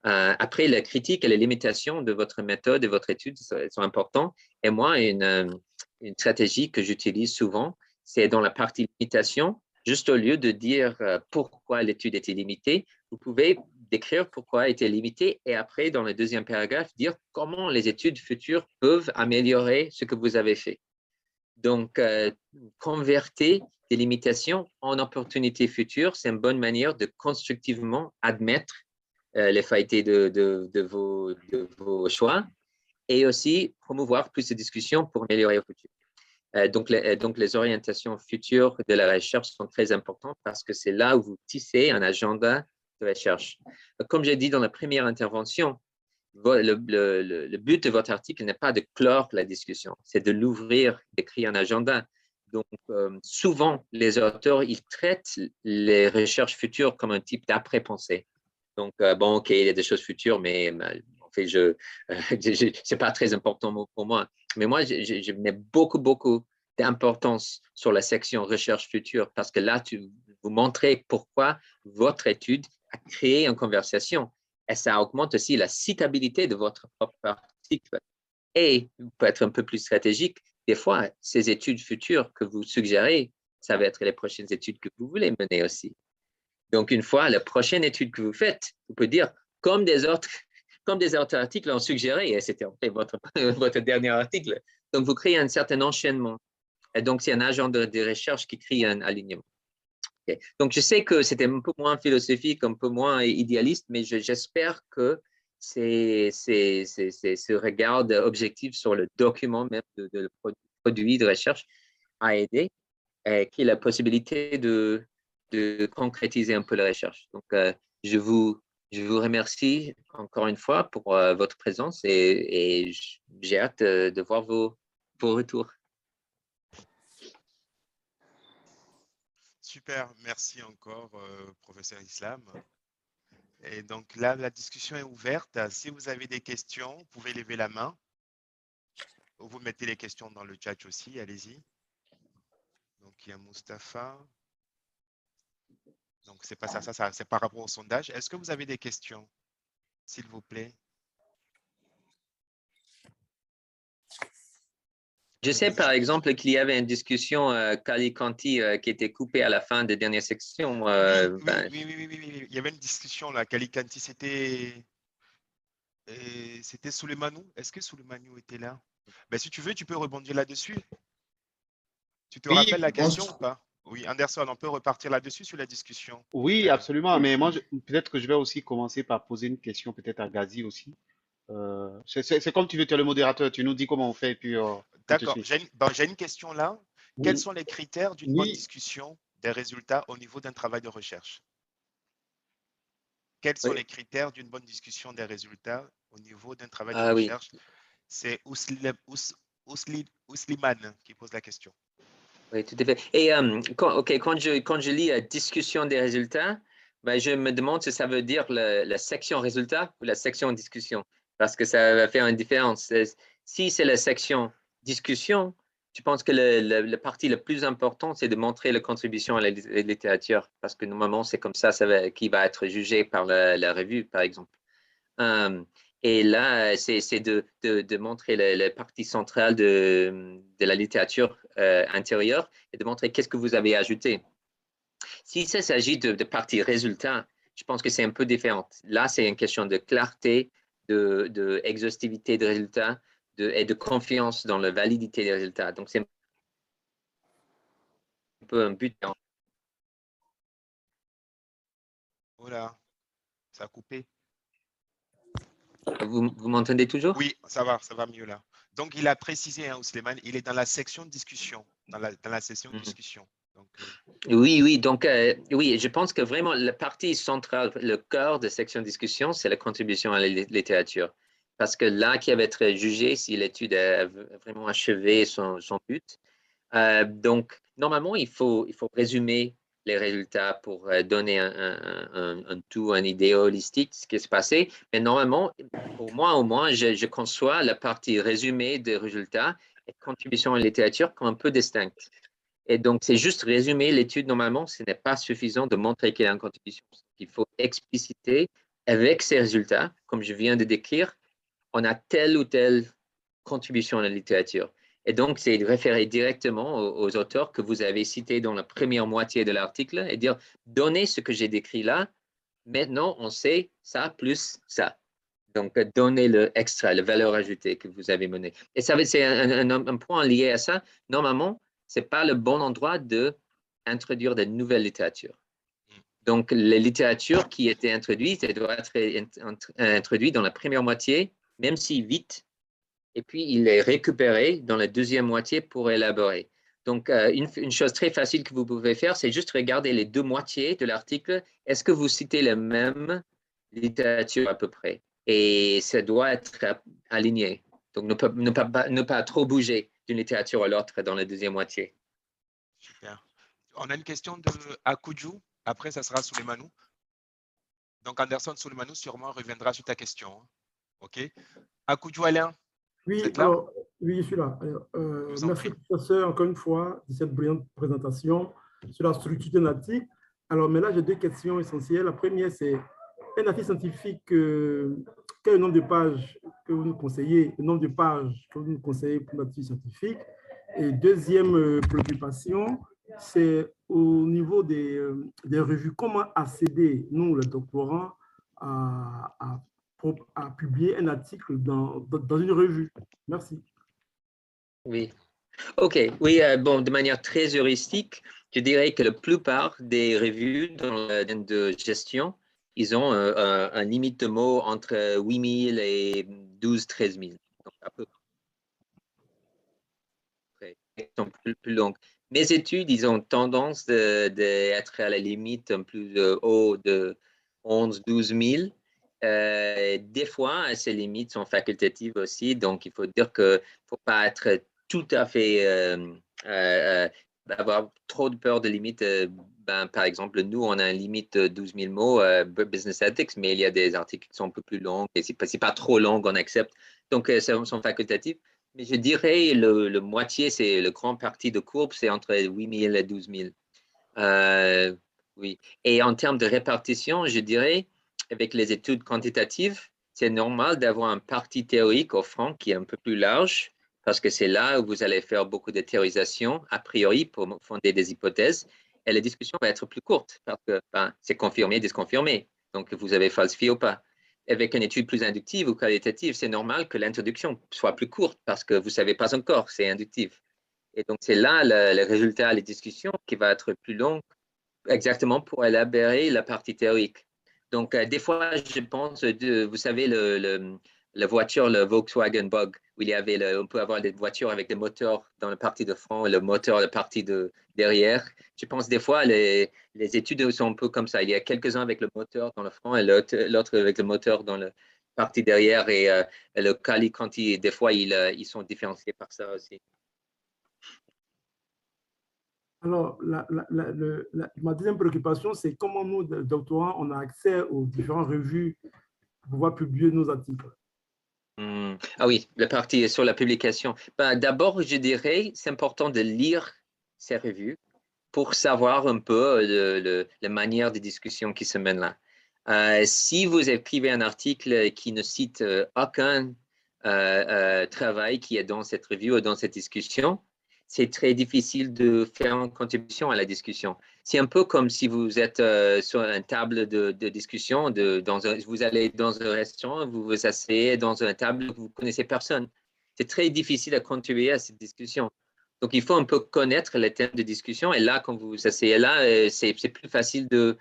[SPEAKER 2] Après, la critique et les limitations de votre méthode et votre étude sont importants. Et moi, une une stratégie que j'utilise souvent, c'est dans la partie limitation, juste au lieu de dire pourquoi l'étude était limitée, vous pouvez décrire pourquoi elle était limitée et après, dans le deuxième paragraphe, dire comment les études futures peuvent améliorer ce que vous avez fait. Donc, convertir des limitations en opportunités futures, c'est une bonne manière de constructivement admettre les faillités de vos choix et aussi promouvoir plus de discussions pour améliorer le futur. Donc, les orientations futures de la recherche sont très importantes parce que c'est là où vous tissez un agenda de recherche. Comme j'ai dit dans la première intervention, le but de votre article n'est pas de clore la discussion, c'est de l'ouvrir, d'écrire un agenda. Donc, souvent, les auteurs, ils traitent les recherches futures comme un type d'après-pensée. Donc, bon, OK, il y a des choses futures, mais en fait, c'est pas très important pour moi. Mais moi, je mets beaucoup d'importance sur la section recherche future parce que là, vous montrez pourquoi votre étude a créé une conversation. Et ça augmente aussi la citabilité de votre propre article. Et pour être un peu plus stratégique, des fois, ces études futures que vous suggérez, ça va être les prochaines études que vous voulez mener aussi. Donc, une fois, la prochaine étude que vous faites, vous pouvez dire, comme des autres articles ont suggéré, et c'était en fait votre dernier article. Donc, vous créez un certain enchaînement. Et donc, c'est un agent de recherche qui crée un alignement. Okay. Donc, je sais que c'était un peu moins philosophique, un peu moins idéaliste, mais j'espère que ce regard objectif sur le document même de produit de recherche a aidé, qui est la possibilité de concrétiser un peu la recherche. Donc, je vous remercie encore une fois pour votre présence et j'ai hâte de voir vos retours.
[SPEAKER 1] Super, merci encore, professeur Islam. Et donc là, la discussion est ouverte. Si vous avez des questions, vous pouvez lever la main. Ou vous mettez les questions dans le chat aussi, allez-y. Donc il y a Mustapha. Donc c'est pas ça, c'est par rapport au sondage. Est-ce que vous avez des questions, s'il vous plaît?
[SPEAKER 2] Je sais par exemple qu'il y avait une discussion Calicante qui était coupée à la fin des dernières sections.
[SPEAKER 1] Oui. Il y avait une discussion là. Calicanti, c'était Souleymanou. Est-ce que Souleymanou était là? Ben, si tu veux, tu peux rebondir là-dessus. Tu te rappelles la question ou pas? Oui, Anderson, on peut repartir là-dessus sur la discussion.
[SPEAKER 3] Oui, absolument. Mais moi, peut-être que je vais aussi commencer par poser une question peut-être à Gazi aussi. C'est comme tu veux, tu es le modérateur, tu nous dis comment on fait et puis on te
[SPEAKER 1] D'accord.
[SPEAKER 3] suit.
[SPEAKER 1] J'ai une question là. Quels sont les critères d'une bonne discussion des résultats au niveau d'un travail de recherche? Quels sont
[SPEAKER 2] Oui.
[SPEAKER 1] les critères d'une bonne discussion des résultats au niveau d'un travail de
[SPEAKER 2] Oui.
[SPEAKER 1] recherche? C'est Ousliman qui pose la question.
[SPEAKER 2] Oui, tout à fait. Et quand je lis discussion des résultats, je me demande si ça veut dire la section résultats ou la section discussion, parce que ça va faire une différence. Si c'est la section discussion, je pense que le partie le plus important, c'est de montrer la contribution à la littérature, parce que normalement, c'est comme ça, qui va être jugé par la revue, par exemple. Et là, c'est de montrer la partie centrale de la littérature intérieure et de montrer qu'est-ce que vous avez ajouté. Si ça s'agit de partie résultat, je pense que c'est un peu différent. Là, c'est une question de clarté, de exhaustivité des résultats et de confiance dans la validité des résultats. Donc, c'est un peu un but.
[SPEAKER 1] Voilà, ça a coupé.
[SPEAKER 2] Vous m'entendez toujours?
[SPEAKER 1] Oui, ça va mieux là. Donc, il a précisé, hein, Ousleman, il est dans la section discussion, dans la session discussion. Donc,
[SPEAKER 2] Oui. Donc, oui, je pense que vraiment la partie centrale, le cœur de section discussion, c'est la contribution à la littérature. Parce que là, qui va être jugé si l'étude a vraiment achevé son but. Donc, normalement, il faut résumer les résultats pour donner un tout, une idée holistique de ce qui s'est passé. Mais normalement, pour moi au moins, je conçois la partie résumée des résultats et contribution à la littérature comme un peu distincte. Et donc, c'est juste résumer l'étude normalement, ce n'est pas suffisant de montrer qu'il y a une contribution. Il faut expliciter avec ces résultats, comme je viens de décrire, on a telle ou telle contribution à la littérature. Et donc, c'est de référer directement aux auteurs que vous avez cités dans la première moitié de l'article et dire, donnez ce que j'ai décrit là. Maintenant, on sait ça plus ça. Donc, donnez le extra, la valeur ajoutée que vous avez menée. Et ça, c'est un point lié à ça. Normalement, ce n'est pas le bon endroit d'introduire de nouvelles littératures. Donc, la littérature qui était introduite, elle doit être introduite dans la première moitié, même si vite, et puis il est récupéré dans la deuxième moitié pour élaborer. Donc, une chose très facile que vous pouvez faire, c'est juste regarder les deux moitiés de l'article. Est-ce que vous citez la même littérature à peu près? Et ça doit être aligné. Donc, ne pas trop bouger d'une littérature à l'autre dans la deuxième moitié.
[SPEAKER 1] Super. On a une question de Akudju. Après, ça sera Souleymane. Donc, Anderson Souleymane sûrement reviendra sur ta question. OK. Akudju Alain, vous
[SPEAKER 4] Oui,
[SPEAKER 1] êtes là?
[SPEAKER 4] alors, oui, je suis là. Alors,
[SPEAKER 1] Je vous en
[SPEAKER 4] merci,
[SPEAKER 1] prie.
[SPEAKER 4] professeur, encore une fois, de cette brillante présentation sur la structure d'un article. Alors, mais là, j'ai deux questions essentielles. La première, c'est un article scientifique, quel est le nombre de pages que vous nous conseillez, le nombre de pages que vous nous conseillez pour un article scientifique? Et deuxième préoccupation, c'est au niveau des revues, comment accéder, nous, les doctorants, à publier un article dans une revue? Merci.
[SPEAKER 2] Oui. OK. Oui, bon, de manière très heuristique, je dirais que la plupart des revues dans le domaine de gestion, ils ont un limite de mots entre 8000 et 12 000, 13 000. Donc, à peu près. Ils sont plus longues. Mes études, ils ont tendance d'être à la limite un plus haut de 11 12 000. Des fois, ces limites sont facultatives aussi. Donc, il faut dire qu'il ne faut pas être tout à fait avoir trop de peur de limite. Par exemple, nous, on a une limite de 12 000 mots, Business Ethics, mais il y a des articles qui sont un peu plus longs et ce n'est pas trop long, on accepte. Donc, sont facultatifs. Mais je dirais le moitié, c'est le grand parti de courbe, c'est entre 8 000 et 12 000. Oui. Et en termes de répartition, je dirais, avec les études quantitatives, c'est normal d'avoir un parti théorique au front qui est un peu plus large, parce que c'est là où vous allez faire beaucoup de théorisation, a priori, pour fonder des hypothèses. Et la discussion va être plus courte, parce que c'est confirmé, disconfirmé. Donc, vous avez falsifié ou pas. Avec une étude plus inductive ou qualitative, c'est normal que l'introduction soit plus courte, parce que vous ne savez pas encore, c'est inductif. Et donc, c'est là le résultat, les discussions, qui va être plus long, exactement pour élaborer la partie théorique. Donc, des fois, je pense, vous savez, la voiture, le Volkswagen Bug, où on peut avoir des voitures avec des moteurs dans la partie de front et le moteur, la partie de derrière. Je pense des fois, les études sont un peu comme ça. Il y a quelques-uns avec le moteur dans le front et l'autre avec le moteur dans la partie derrière. Et le Cali, des fois, ils sont différenciés par ça aussi.
[SPEAKER 4] Alors, ma deuxième préoccupation, c'est comment nous, doctorants, on a accès aux différentes revues pour pouvoir publier nos articles.
[SPEAKER 2] Ah oui, la partie sur la publication. D'abord, je dirais, c'est important de lire ces revues pour savoir un peu la manière de discussion qui se mène là. Si vous écrivez un article qui ne cite aucun travail qui est dans cette revue ou dans cette discussion, c'est très difficile de faire une contribution à la discussion. C'est un peu comme si vous êtes sur une table de discussion, vous allez dans un restaurant, vous vous asseyez dans une table, vous ne connaissez personne. C'est très difficile à contribuer à cette discussion. Donc, il faut un peu connaître les thèmes de discussion. Et là, quand vous vous asseyez là, c'est plus facile de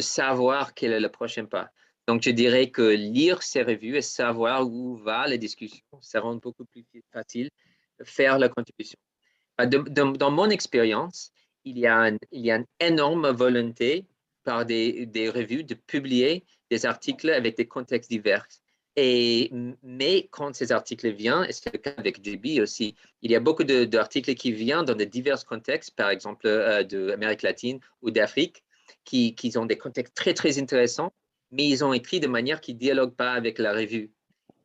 [SPEAKER 2] savoir quel est le prochain pas. Donc, je dirais que lire ces revues et savoir où va la discussion, ça rend beaucoup plus facile de faire la contribution. Dans mon expérience, il y a une énorme volonté par des revues de publier des articles avec des contextes divers. Mais quand ces articles viennent, et c'est le cas avec JB aussi, il y a beaucoup d'articles qui viennent dans de divers contextes, par exemple d'Amérique latine ou d'Afrique, qui ont des contextes très, très intéressants, mais ils ont écrit de manière qui ne dialogue pas avec la revue.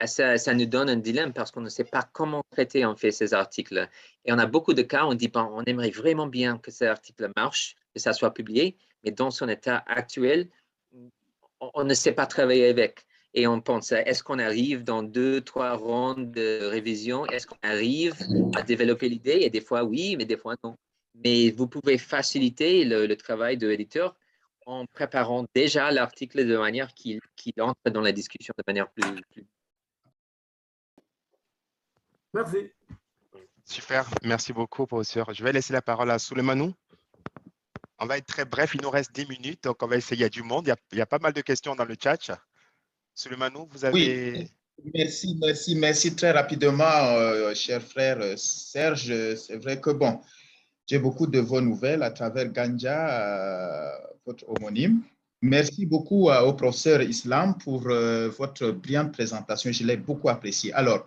[SPEAKER 2] Ça nous donne un dilemme parce qu'on ne sait pas comment traiter en fait ces articles. Et on a beaucoup de cas où on dit on aimerait vraiment bien que cet article marche, que ça soit publié, mais dans son état actuel, on ne sait pas travailler avec. et on pense, est-ce qu'on arrive dans 2, 3 rondes de révision? Est-ce qu'on arrive à développer l'idée? Et des fois, oui, mais des fois, non. Mais vous pouvez faciliter le travail de l'éditeur en préparant déjà l'article de manière qu'il entre dans la discussion de manière plus...
[SPEAKER 4] Merci.
[SPEAKER 1] Super, merci beaucoup, professeur. Je vais laisser la parole à Souleymanou. On va être très bref, il nous reste 10 minutes, donc on va essayer. Il y a du monde, il y a pas mal de questions dans le chat. Souleymanou, vous avez…
[SPEAKER 5] Oui, merci très rapidement, cher frère Serge. C'est vrai que bon, j'ai beaucoup de vos nouvelles à travers Ganja, votre homonyme. Merci beaucoup au professeur Islam pour votre brillante présentation. Je l'ai beaucoup apprécié. Alors,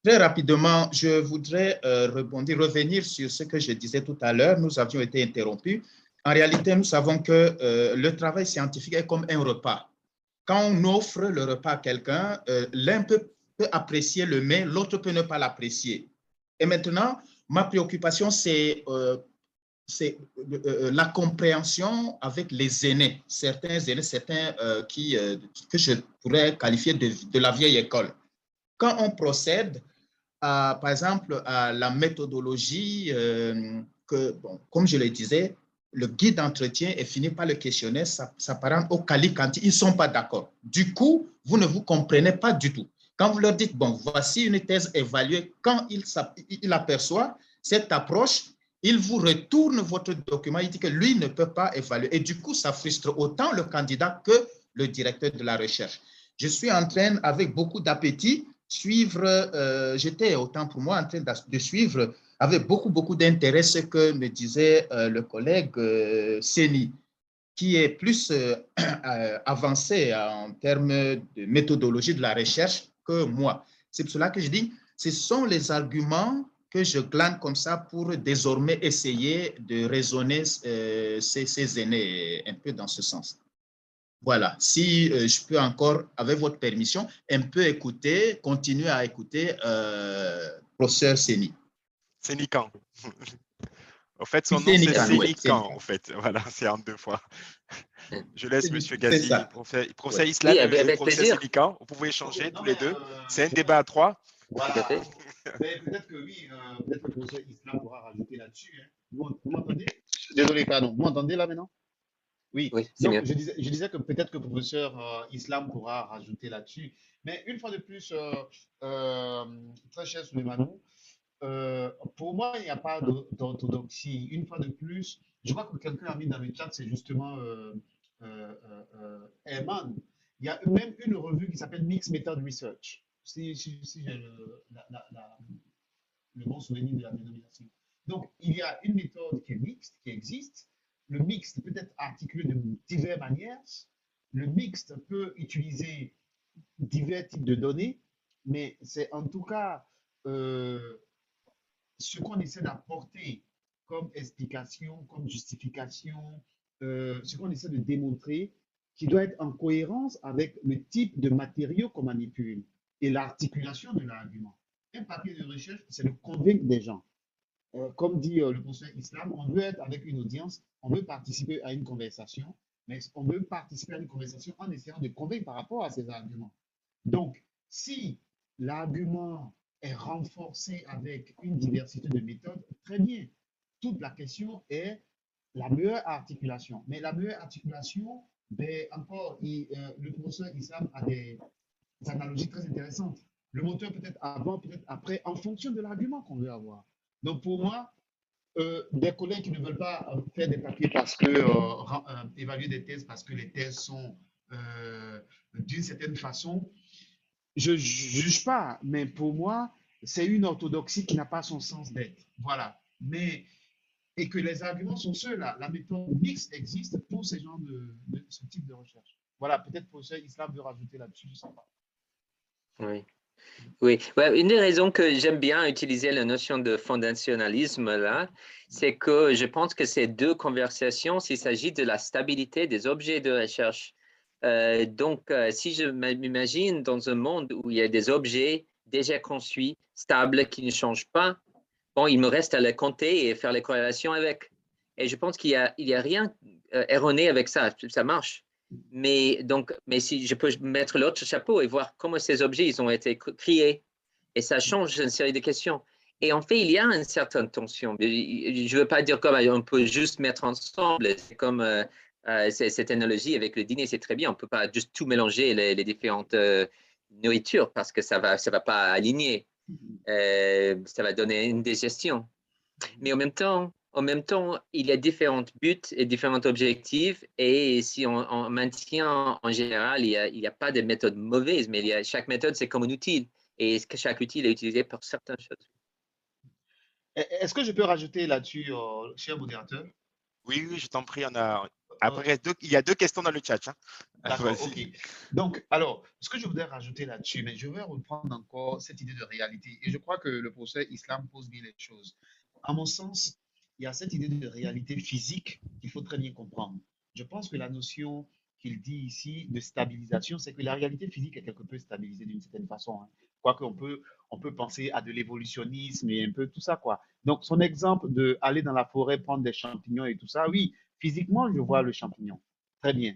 [SPEAKER 5] très rapidement, je voudrais revenir sur ce que je disais tout à l'heure. Nous avions été interrompus. En réalité, nous savons que le travail scientifique est comme un repas. Quand on offre le repas à quelqu'un, l'un peut apprécier le mets, l'autre peut ne pas l'apprécier. Et maintenant, ma préoccupation, c'est la compréhension avec les aînés, certains que je pourrais qualifier de la vieille école. Quand on procède, par exemple, à la méthodologie, comme je le disais, le guide d'entretien est fini par le questionnaire, ça s'apparente au calicanti, ils ne sont pas d'accord. Du coup, vous ne vous comprenez pas du tout. Quand vous leur dites, bon, voici une thèse évaluée, quand il aperçoit cette approche, il vous retourne votre document, il dit que lui ne peut pas évaluer. Et du coup, ça frustre autant le candidat que le directeur de la recherche. Je suis en train, avec beaucoup d'appétit, j'étais autant pour moi en train de suivre avec beaucoup d'intérêt ce que me disait le collègue Seni, qui est plus avancé en termes de méthodologie de la recherche que moi. C'est pour cela que je dis, ce sont les arguments que je glane comme ça pour désormais essayer de raisonner ces aînés un peu dans ce sens. Voilà, si je peux encore, avec votre permission, un peu continuer à écouter professeur Seni.
[SPEAKER 1] Sénican. En fait, son nom, c'est Sénican, en fait. Voilà, c'est en 2 fois. Je laisse M. Gazi, professeur Islam et professeur Sénican. Vous pouvez échanger tous les deux. C'est un débat à 3.
[SPEAKER 3] Voilà. Peut-être que oui, peut-être que le professeur Islam pourra rajouter là-dessus. Hein. Vous m'entendez? Désolé, pardon. Vous m'entendez là maintenant? Oui. Donc, je disais que peut-être que le professeur Islam pourra rajouter là-dessus. Mais une fois de plus, très cher Souleymanou, pour moi, il n'y a pas d'orthodoxie. Une fois de plus, je vois que quelqu'un a mis dans le chat, c'est justement Herman. Il y a même une revue qui s'appelle Mixed Method Research. Si j'ai le bon souvenir de la dénomination. Donc, il y a une méthode qui est mixte, qui existe. Le mixte peut être articulé de diverses manières. Le mixte peut utiliser divers types de données, mais c'est en tout cas ce qu'on essaie d'apporter comme explication, comme justification, ce qu'on essaie de démontrer, qui doit être en cohérence avec le type de matériaux qu'on manipule et l'articulation de l'argument. Un papier de recherche, c'est de convaincre des gens. Comme dit le professeur Islam, on veut être avec une audience, on veut participer à une conversation, mais on veut participer à une conversation en essayant de convaincre par rapport à ces arguments. Donc, si l'argument est renforcé avec une diversité de méthodes, très bien. Toute la question est la meilleure articulation. Mais la meilleure articulation, ben, encore, le professeur Islam a des analogies très intéressantes. Le moteur peut être avant, peut-être après, en fonction de l'argument qu'on veut avoir. Donc, pour moi, des collègues qui ne veulent pas faire des papiers parce que, évaluer des thèses parce que les thèses sont d'une certaine façon, je ne juge pas, mais pour moi, c'est une orthodoxie qui n'a pas son sens d'être. Voilà. Mais, et que les arguments sont ceux-là. La méthode mixte existe pour ce genre ce type de recherche. Voilà, peut-être que le Islam veut rajouter là-dessus, je ne sais pas.
[SPEAKER 2] Oui. Oui, ouais, une des raisons que j'aime bien utiliser la notion de fondamentalisme là, c'est que je pense que ces deux conversations, s'il s'agit de la stabilité des objets de recherche. Donc, si je m'imagine dans un monde où il y a des objets déjà construits, stables, qui ne changent pas, bon, il me reste à les compter et faire les corrélations avec. Et je pense qu'il y a rien erroné avec ça, ça marche. Mais si je peux mettre l'autre chapeau et voir comment ces objets ils ont été créés, et ça change une série de questions. Et en fait, il y a une certaine tension. Je ne veux pas dire comme on peut juste mettre ensemble. C'est comme cette analogie avec le dîner, c'est très bien. On ne peut pas juste tout mélanger les différentes nourritures parce que ça va pas aligner. Ça va donner une digestion. Mais en même temps, il y a différents buts et différents objectifs. Et si on maintient en général, il y a pas de méthode mauvaise, mais chaque méthode, c'est comme un outil. Et chaque outil est utilisé pour certaines choses.
[SPEAKER 3] Est-ce que je peux rajouter là-dessus, cher modérateur?
[SPEAKER 1] Oui, oui, je t'en prie.
[SPEAKER 3] Euh,
[SPEAKER 1] Après, il y a deux questions dans le chat, hein.
[SPEAKER 3] D'accord, ok.
[SPEAKER 1] Vas-y.
[SPEAKER 3] Donc, alors, ce que je voudrais rajouter là-dessus, mais je vais reprendre encore cette idée de réalité. Et je crois que le professeur Islam pose bien les choses. À mon sens, il y a cette idée de réalité physique qu'il faut très bien comprendre. Je pense que la notion qu'il dit ici de stabilisation, c'est que la réalité physique est quelque peu stabilisée d'une certaine façon, hein. Quoique on peut penser à de l'évolutionnisme et un peu tout ça, quoi. Donc, son exemple de aller dans la forêt prendre des champignons et tout ça, oui, physiquement, je vois le champignon. Très bien.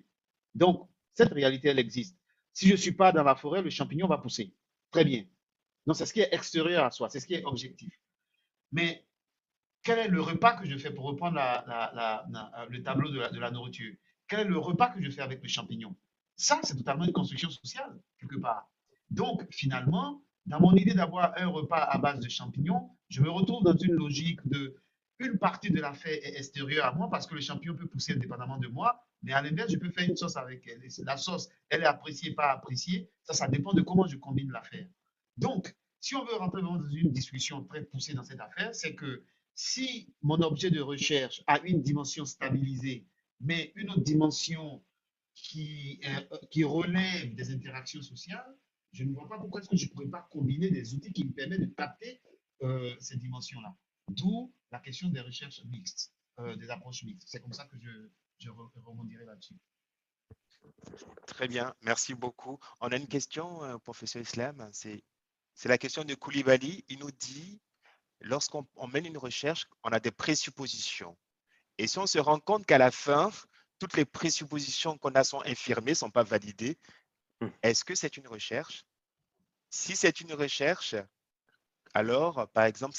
[SPEAKER 3] Donc, cette réalité, elle existe. Si je ne suis pas dans la forêt, le champignon va pousser. Très bien. Donc, c'est ce qui est extérieur à soi, c'est ce qui est objectif. Mais quel est le repas que je fais pour reprendre le tableau de la nourriture? Quel est le repas que je fais avec le champignon? Ça, c'est totalement une construction sociale, quelque part. Donc, finalement, dans mon idée d'avoir un repas à base de champignons, je me retrouve dans une logique de une partie de l'affaire est extérieure à moi parce que le champignon peut pousser indépendamment de moi, mais à l'inverse, je peux faire une sauce avec elle. La sauce, elle est appréciée, pas appréciée. Ça dépend de comment je combine l'affaire. Donc, si on veut rentrer vraiment dans une discussion très poussée dans cette affaire, c'est que si mon objet de recherche a une dimension stabilisée, mais une autre dimension qui relève des interactions sociales, je ne vois pas pourquoi est-ce que je ne pourrais pas combiner des outils qui me permettent de capter ces dimensions-là. D'où la question des recherches mixtes, des approches mixtes. C'est comme ça que je rebondirai là-dessus.
[SPEAKER 1] Très bien, merci beaucoup. On a une question, professeur Islam. C'est la question de Koulibaly. Il nous dit, lorsqu'on mène une recherche, on a des présuppositions. Et si on se rend compte qu'à la fin, toutes les présuppositions qu'on a sont infirmées, ne sont pas validées, est-ce que c'est une recherche? Si c'est une recherche, alors, par exemple,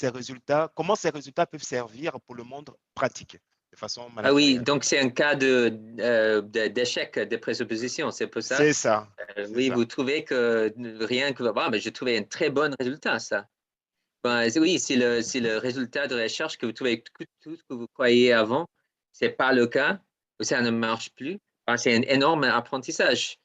[SPEAKER 1] comment ces résultats peuvent servir pour le monde pratique de façon
[SPEAKER 2] Ah oui,
[SPEAKER 1] managériale?
[SPEAKER 2] donc c'est un cas d'échec de présupposition, c'est pour ça?
[SPEAKER 1] C'est ça.
[SPEAKER 2] Oui, vous trouvez que rien que... Ah, ben, j'ai trouvé un très bon résultat, ça. Ben, oui, si le résultat de recherche que vous trouvez tout ce que vous croyez avant, ce n'est pas le cas, ou ça ne marche plus, ben, c'est un énorme apprentissage.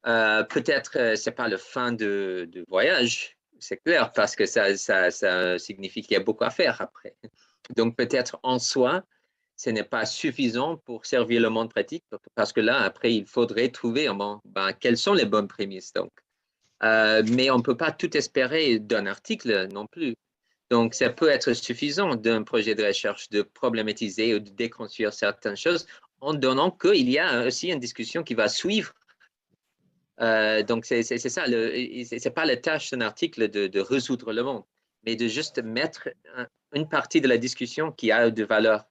[SPEAKER 2] Peut-être ce n'est pas la fin de voyage, c'est clair, parce que ça signifie qu'il y a beaucoup à faire après. Donc peut-être en soi, ce n'est pas suffisant pour servir le monde pratique, parce que là, après, il faudrait trouver quelles sont les bonnes prémices. Donc. Mais on ne peut pas tout espérer d'un article non plus. Donc, ça peut être suffisant d'un projet de recherche de problématiser ou de déconstruire certaines choses en donnant qu'il y a aussi une discussion qui va suivre. Donc, c'est ça. Ce n'est pas la tâche d'un article de résoudre le monde, mais de juste mettre une partie de la discussion qui a de valeur.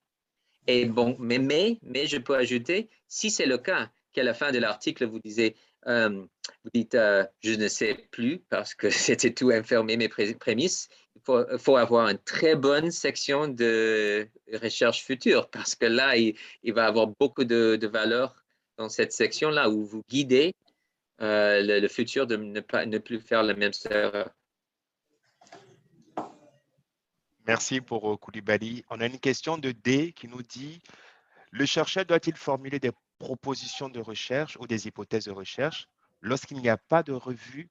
[SPEAKER 2] Et bon, mais je peux ajouter, si c'est le cas, qu'à la fin de l'article, vous dites, je ne sais plus parce que c'était tout enfermé, mes prémices, il faut avoir une très bonne section de recherche future parce que là, il va y avoir beaucoup de valeur dans cette section-là où vous guidez le futur de ne plus faire la même erreur.
[SPEAKER 1] Merci pour Koulibaly. On a une question de D qui nous dit, le chercheur doit-il formuler des propositions de recherche ou des hypothèses de recherche lorsqu'il n'y a pas de revue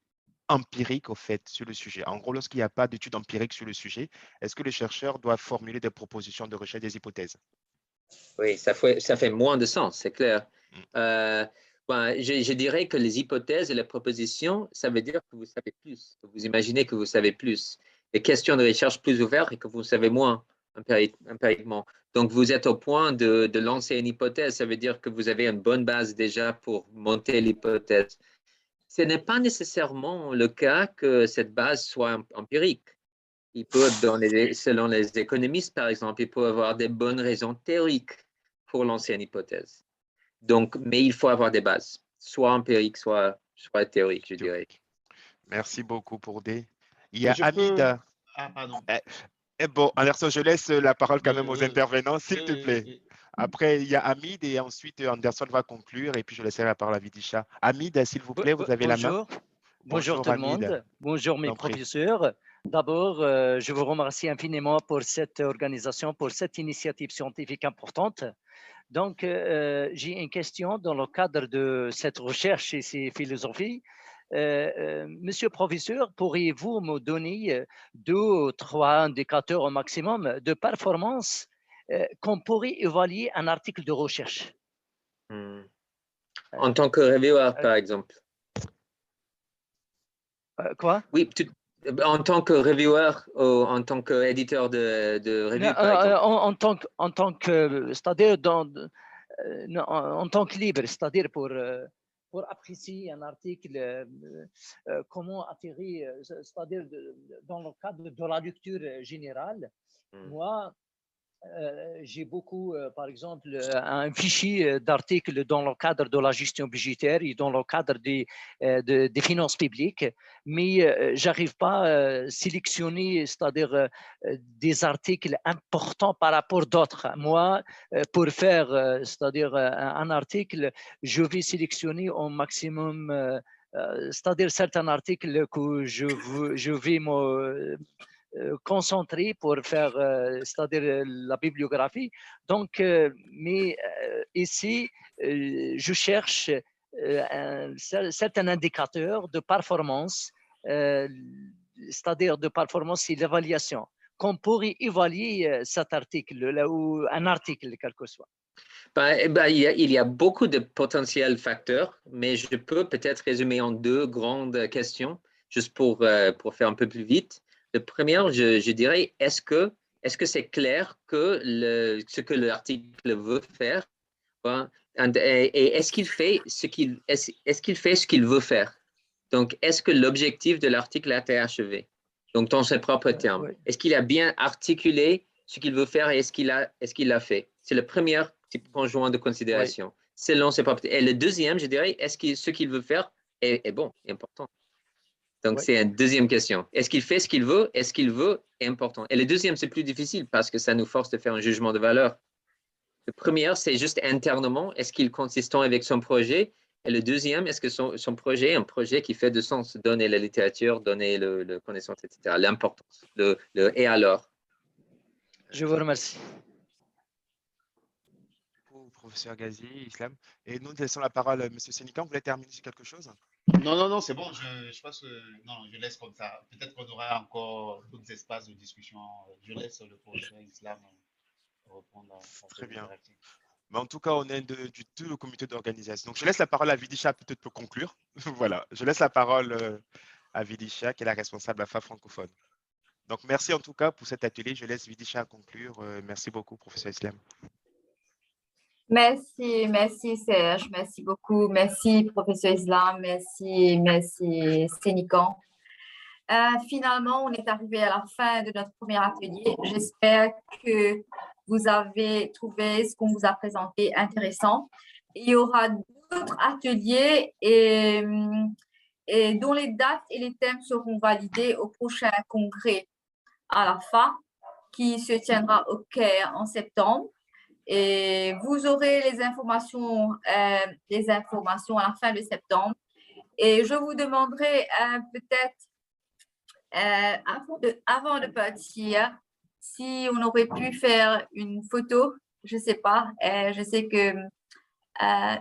[SPEAKER 1] empirique au fait sur le sujet? En gros, lorsqu'il n'y a pas d'études empiriques sur le sujet, est-ce que le chercheur doit formuler des propositions de recherche, des hypothèses?
[SPEAKER 2] Oui, ça fait moins de sens, c'est clair. Je dirais que les hypothèses et les propositions, ça veut dire que vous savez plus, que vous imaginez que vous savez plus. Les questions de recherche plus ouvertes et que vous savez moins empiriquement. Donc, vous êtes au point de lancer une hypothèse, ça veut dire que vous avez une bonne base déjà pour monter l'hypothèse. Ce n'est pas nécessairement le cas que cette base soit empirique. Il peut, selon les économistes, par exemple, il peut avoir des bonnes raisons théoriques pour lancer une hypothèse. Donc, mais il faut avoir des bases, soit empiriques, soit théoriques, je dirais.
[SPEAKER 1] Merci beaucoup pour des. Il y a
[SPEAKER 3] Je
[SPEAKER 1] Hamid.
[SPEAKER 3] peux... Ah, pardon.
[SPEAKER 1] Bon, Anderson, je laisse la parole quand même aux
[SPEAKER 3] Oui,
[SPEAKER 1] intervenants, s'il te
[SPEAKER 3] oui,
[SPEAKER 1] plaît.
[SPEAKER 3] oui.
[SPEAKER 1] Après, il y a Hamid et ensuite Anderson va conclure et puis je laisserai la parole à Vidisha. Hamid, s'il vous plaît, vous avez la main.
[SPEAKER 6] Bonjour. Bonjour tout le
[SPEAKER 1] Hamid.
[SPEAKER 6] monde. Bonjour mes
[SPEAKER 1] T'en prie.
[SPEAKER 6] professeurs. D'abord, je vous remercie infiniment pour cette organisation, pour cette initiative scientifique importante. Donc, j'ai une question dans le cadre de cette recherche et ces philosophies. Monsieur le professeur, pourriez-vous me donner 2 ou 3 indicateurs au maximum de performance qu'on pourrait évaluer un article de recherche?
[SPEAKER 2] En tant que reviewer, par exemple.
[SPEAKER 6] Quoi?
[SPEAKER 2] Oui, en tant que reviewer ou en tant qu'éditeur de revue, par exemple.
[SPEAKER 6] En tant que, c'est-à-dire en tant que libre, c'est-à-dire pour apprécier un article, comment atterrir, c'est-à-dire dans le cadre de la lecture générale. Moi, j'ai beaucoup, par exemple, un fichier d'articles dans le cadre de la gestion budgétaire et dans le cadre des finances publiques, mais j'arrive pas à sélectionner, c'est-à-dire des articles importants par rapport à d'autres. Moi, pour faire, c'est-à-dire un article, je vais sélectionner au maximum, c'est-à-dire certains articles que je vais me concentré pour faire, c'est-à-dire la bibliographie. Donc, mais ici, je cherche un certain indicateur de performance, c'est-à-dire de performance et l'évaluation, qu'on pourrait évaluer cet article, ou un article, quel que soit.
[SPEAKER 2] Il y a beaucoup de potentiels facteurs, mais je peux peut-être résumer en 2 grandes questions, juste pour faire un peu plus vite. Le premier, je dirais, est-ce que c'est clair que ce que l'article veut faire, et est-ce qu'il fait ce qu'il veut faire? Donc, est-ce que l'objectif de l'article a été achevé? Donc, dans ses propres termes,
[SPEAKER 6] Oui.
[SPEAKER 2] est-ce qu'il a bien articulé ce qu'il veut faire et est-ce qu'il l'a fait? C'est le premier type conjoint de considération, oui, selon ses propres. Et le deuxième, je dirais, est-ce que ce qu'il veut faire est bon, est important? Donc, oui, c'est une deuxième question. Est-ce qu'il fait ce qu'il veut? Est-ce qu'il veut est important? Et le deuxième, c'est plus difficile parce que ça nous force de faire un jugement de valeur. Le premier, c'est juste internement. Est-ce qu'il est consistant avec son projet? Et le deuxième, est-ce que son projet est un projet qui fait de sens? Donner la littérature, donner le connaissance, etc. L'importance. Et alors?
[SPEAKER 6] Je vous remercie.
[SPEAKER 1] Professeur Ghazi, Islam. Et nous laissons la parole à M. Sénican. Vous voulez terminer sur quelque chose?
[SPEAKER 3] Non, c'est bon. Je pense que non, je laisse comme ça. Peut-être qu'on aura encore d'autres espaces de discussion. Je laisse le professeur Islam répondre à
[SPEAKER 1] Très bien.
[SPEAKER 3] directive.
[SPEAKER 1] Mais en tout cas, on est du tout le comité d'organisation. Donc, je laisse la parole à Vidisha peut-être pour conclure. Voilà, je laisse la parole à Vidisha, qui est la responsable AFA francophone. Donc, merci en tout cas pour cet atelier. Je laisse Vidisha conclure. Merci beaucoup, professeur Islam.
[SPEAKER 7] Merci Serge, merci beaucoup, merci professeur Islam, merci Sénican. Finalement, on est arrivé à la fin de notre premier atelier. J'espère que vous avez trouvé ce qu'on vous a présenté intéressant. Il y aura d'autres ateliers et dont les dates et les thèmes seront validés au prochain congrès à la fin, qui se tiendra au Caire en septembre. Et vous aurez les informations à la fin de septembre. Et je vous demanderai peut-être, avant de partir, si on aurait pu faire une photo, je ne sais pas, je sais que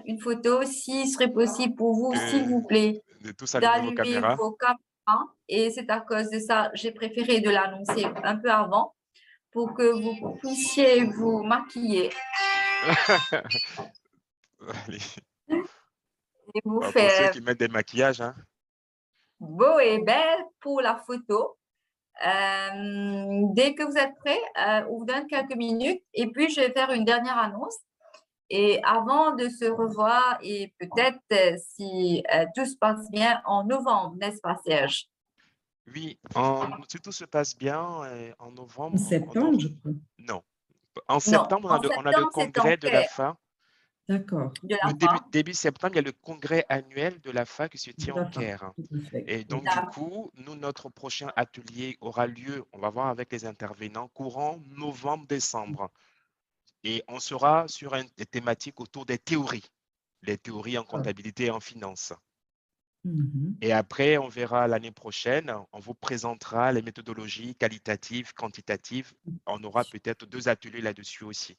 [SPEAKER 7] une photo, s'il serait possible pour vous, s'il vous plaît, d'allumer vos caméras. Et c'est à cause de ça, j'ai préféré de l'annoncer un peu avant, pour que vous puissiez vous maquiller. Et vous
[SPEAKER 1] faire pour ceux qui mettent des maquillages. Hein.
[SPEAKER 7] Beau et belle pour la photo. Dès que vous êtes prêts, on vous donne quelques minutes et puis je vais faire une dernière annonce. Et avant de se revoir et peut-être si tout se passe bien en novembre, n'est-ce pas Serge?
[SPEAKER 1] Oui, si tout se passe bien en novembre.
[SPEAKER 8] En septembre, je crois.
[SPEAKER 1] Non. En septembre, on a le congrès de la fin.
[SPEAKER 8] D'accord.
[SPEAKER 7] de la
[SPEAKER 1] Le
[SPEAKER 7] FA.
[SPEAKER 1] début septembre, il y a le congrès annuel de la FA qui se tient au
[SPEAKER 8] D'accord.
[SPEAKER 1] Caire.
[SPEAKER 8] Tout à fait.
[SPEAKER 1] Et donc, du
[SPEAKER 7] D'accord.
[SPEAKER 1] coup, nous, notre prochain atelier aura lieu, on va voir avec les intervenants, courant novembre-décembre. Et on sera sur des thématiques autour des théories, les théories en comptabilité et en finance.
[SPEAKER 8] Mhm.
[SPEAKER 1] Et après, on verra l'année prochaine, on vous présentera les méthodologies qualitatives, quantitatives. On aura peut-être 2 ateliers là-dessus aussi.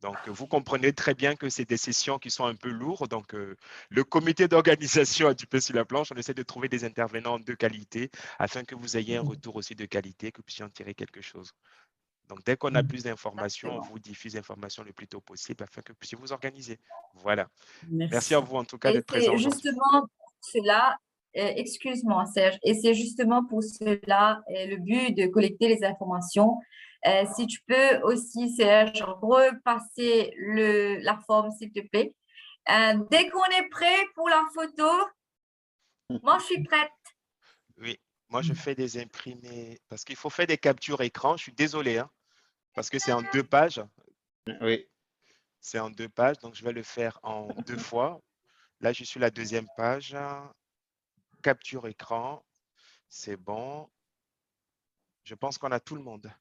[SPEAKER 1] Donc, vous comprenez très bien que c'est des sessions qui sont un peu lourdes. Donc, le comité d'organisation a du pain sur la planche. On essaie de trouver des intervenants de qualité afin que vous ayez un retour aussi de qualité, que vous puissiez en tirer quelque chose. Donc, dès qu'on a plus d'informations, on
[SPEAKER 7] Exactement.
[SPEAKER 1] vous diffuse l'information le plus tôt possible afin que vous puissiez vous organiser. Voilà.
[SPEAKER 8] Merci.
[SPEAKER 1] Merci à vous en tout cas
[SPEAKER 7] Et
[SPEAKER 1] d'être présent
[SPEAKER 7] c'est
[SPEAKER 1] aujourd'hui.
[SPEAKER 7] justement pour cela, excuse-moi Serge, et c'est justement pour cela le but de collecter les informations. Si tu peux aussi, Serge, repasser la forme, s'il te plaît. Dès qu'on est prêt pour la photo, moi je suis prête.
[SPEAKER 1] Oui, moi je fais des imprimés parce qu'il faut faire des captures écran. Je suis désolé, hein, parce que c'est en 2 pages.
[SPEAKER 3] Oui.
[SPEAKER 1] C'est en 2 pages, donc je vais le faire en 2 fois. Là, je suis la 2e page. Capture écran, c'est bon. Je pense qu'on a tout le monde.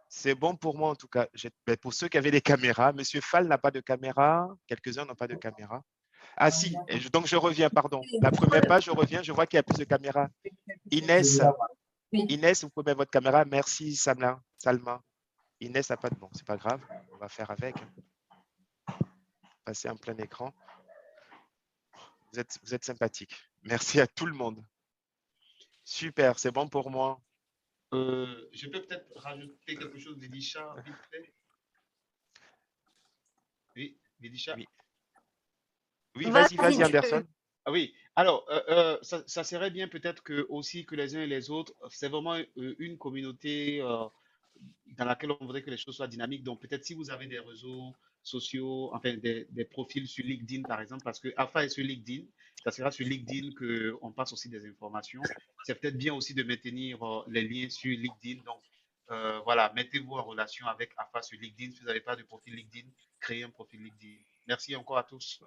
[SPEAKER 1] C'est bon pour moi en tout cas. Mais pour ceux qui avaient des caméras, Monsieur Fall n'a pas de caméra. Quelques-uns n'ont pas de caméra. Ah si, donc je reviens, pardon. La première page, je reviens, je vois qu'il y a plus de caméras. Inès,
[SPEAKER 7] Oui.
[SPEAKER 1] Inès, vous pouvez mettre votre caméra. Merci Salma. Inès n'a pas de bon, c'est pas grave. On va faire avec. Passer en plein écran. Vous êtes sympathique. Merci à tout le monde. Super, c'est bon pour moi.
[SPEAKER 3] Je peux peut-être rajouter quelque chose, Vidisha, vite fait. Oui, Vidisha.
[SPEAKER 1] Oui. Oui,
[SPEAKER 7] Vas-y,
[SPEAKER 1] vas-y,
[SPEAKER 7] tu peux.
[SPEAKER 1] Anderson.
[SPEAKER 3] Ah oui, alors ça serait bien peut-être que aussi que les uns et les autres, c'est vraiment une communauté dans laquelle on voudrait que les choses soient dynamiques. Donc peut-être si vous avez des réseaux sociaux, enfin des profils sur LinkedIn par exemple, parce que AFA est sur LinkedIn, ça sera sur LinkedIn qu'on passe aussi des informations. C'est peut-être bien aussi de maintenir les liens sur LinkedIn. Donc voilà, mettez-vous en relation avec AFA sur LinkedIn. Si vous n'avez pas de profil LinkedIn, créez un profil LinkedIn. Merci encore à tous.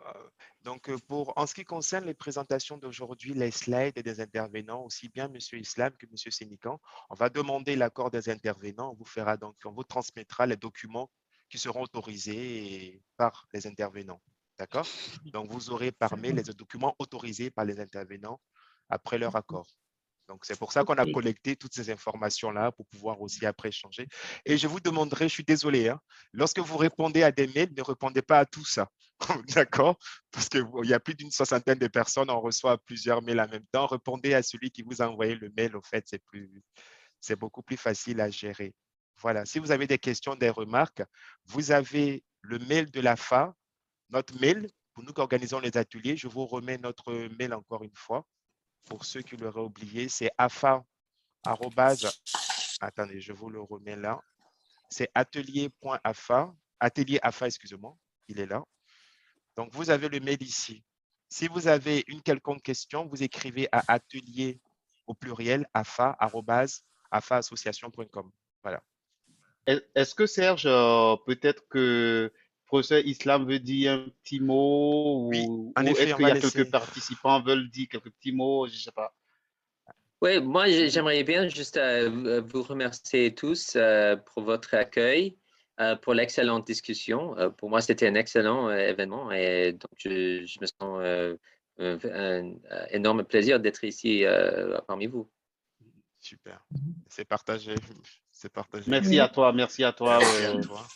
[SPEAKER 1] Donc, en ce qui concerne les présentations d'aujourd'hui, les slides et des intervenants, aussi bien M. Islam que M. Sénican, on va demander l'accord des intervenants. On vous transmettra les documents qui seront autorisés par les intervenants. D'accord? Donc, vous aurez par mail les documents autorisés par les intervenants après leur accord. Donc, c'est pour ça qu'on a collecté toutes ces informations-là pour pouvoir aussi après échanger. Et je vous demanderai, je suis désolé, hein, lorsque vous répondez à des mails, ne répondez pas à tout ça. D'accord? Parce qu'il y a plus d'une 60aine de personnes, on reçoit plusieurs mails en même temps. Répondez à celui qui vous a envoyé le mail, au fait, c'est beaucoup plus facile à gérer. Voilà. Si vous avez des questions, des remarques, vous avez le mail de la FA, notre mail, pour nous qui organisons les ateliers. Je vous remets notre mail encore une fois. Pour ceux qui l'auraient oublié, c'est afa. Attendez, je vous le remets là. C'est atelier.afa, atelier AFA, excusez-moi, il est là. Donc, vous avez le mail ici. Si vous avez une quelconque question, vous écrivez à atelier au pluriel afa@afaassociation.com. Voilà.
[SPEAKER 3] Est-ce que Serge, peut-être que professeur Islam veut dire un petit mot
[SPEAKER 1] Oui, en
[SPEAKER 3] ou
[SPEAKER 1] effet,
[SPEAKER 3] est-ce
[SPEAKER 1] on
[SPEAKER 3] qu'il y
[SPEAKER 1] va
[SPEAKER 3] a quelques
[SPEAKER 1] laisser.
[SPEAKER 3] participants veulent dire quelques petits mots, je ne sais pas.
[SPEAKER 2] Oui, moi, j'aimerais bien juste vous remercier tous pour votre accueil, pour l'excellente discussion. Pour moi, c'était un excellent événement et donc je me sens un énorme plaisir d'être ici parmi vous.
[SPEAKER 1] Super. C'est partagé. C'est partagé.
[SPEAKER 3] Merci à toi, merci à toi.
[SPEAKER 1] Merci à toi.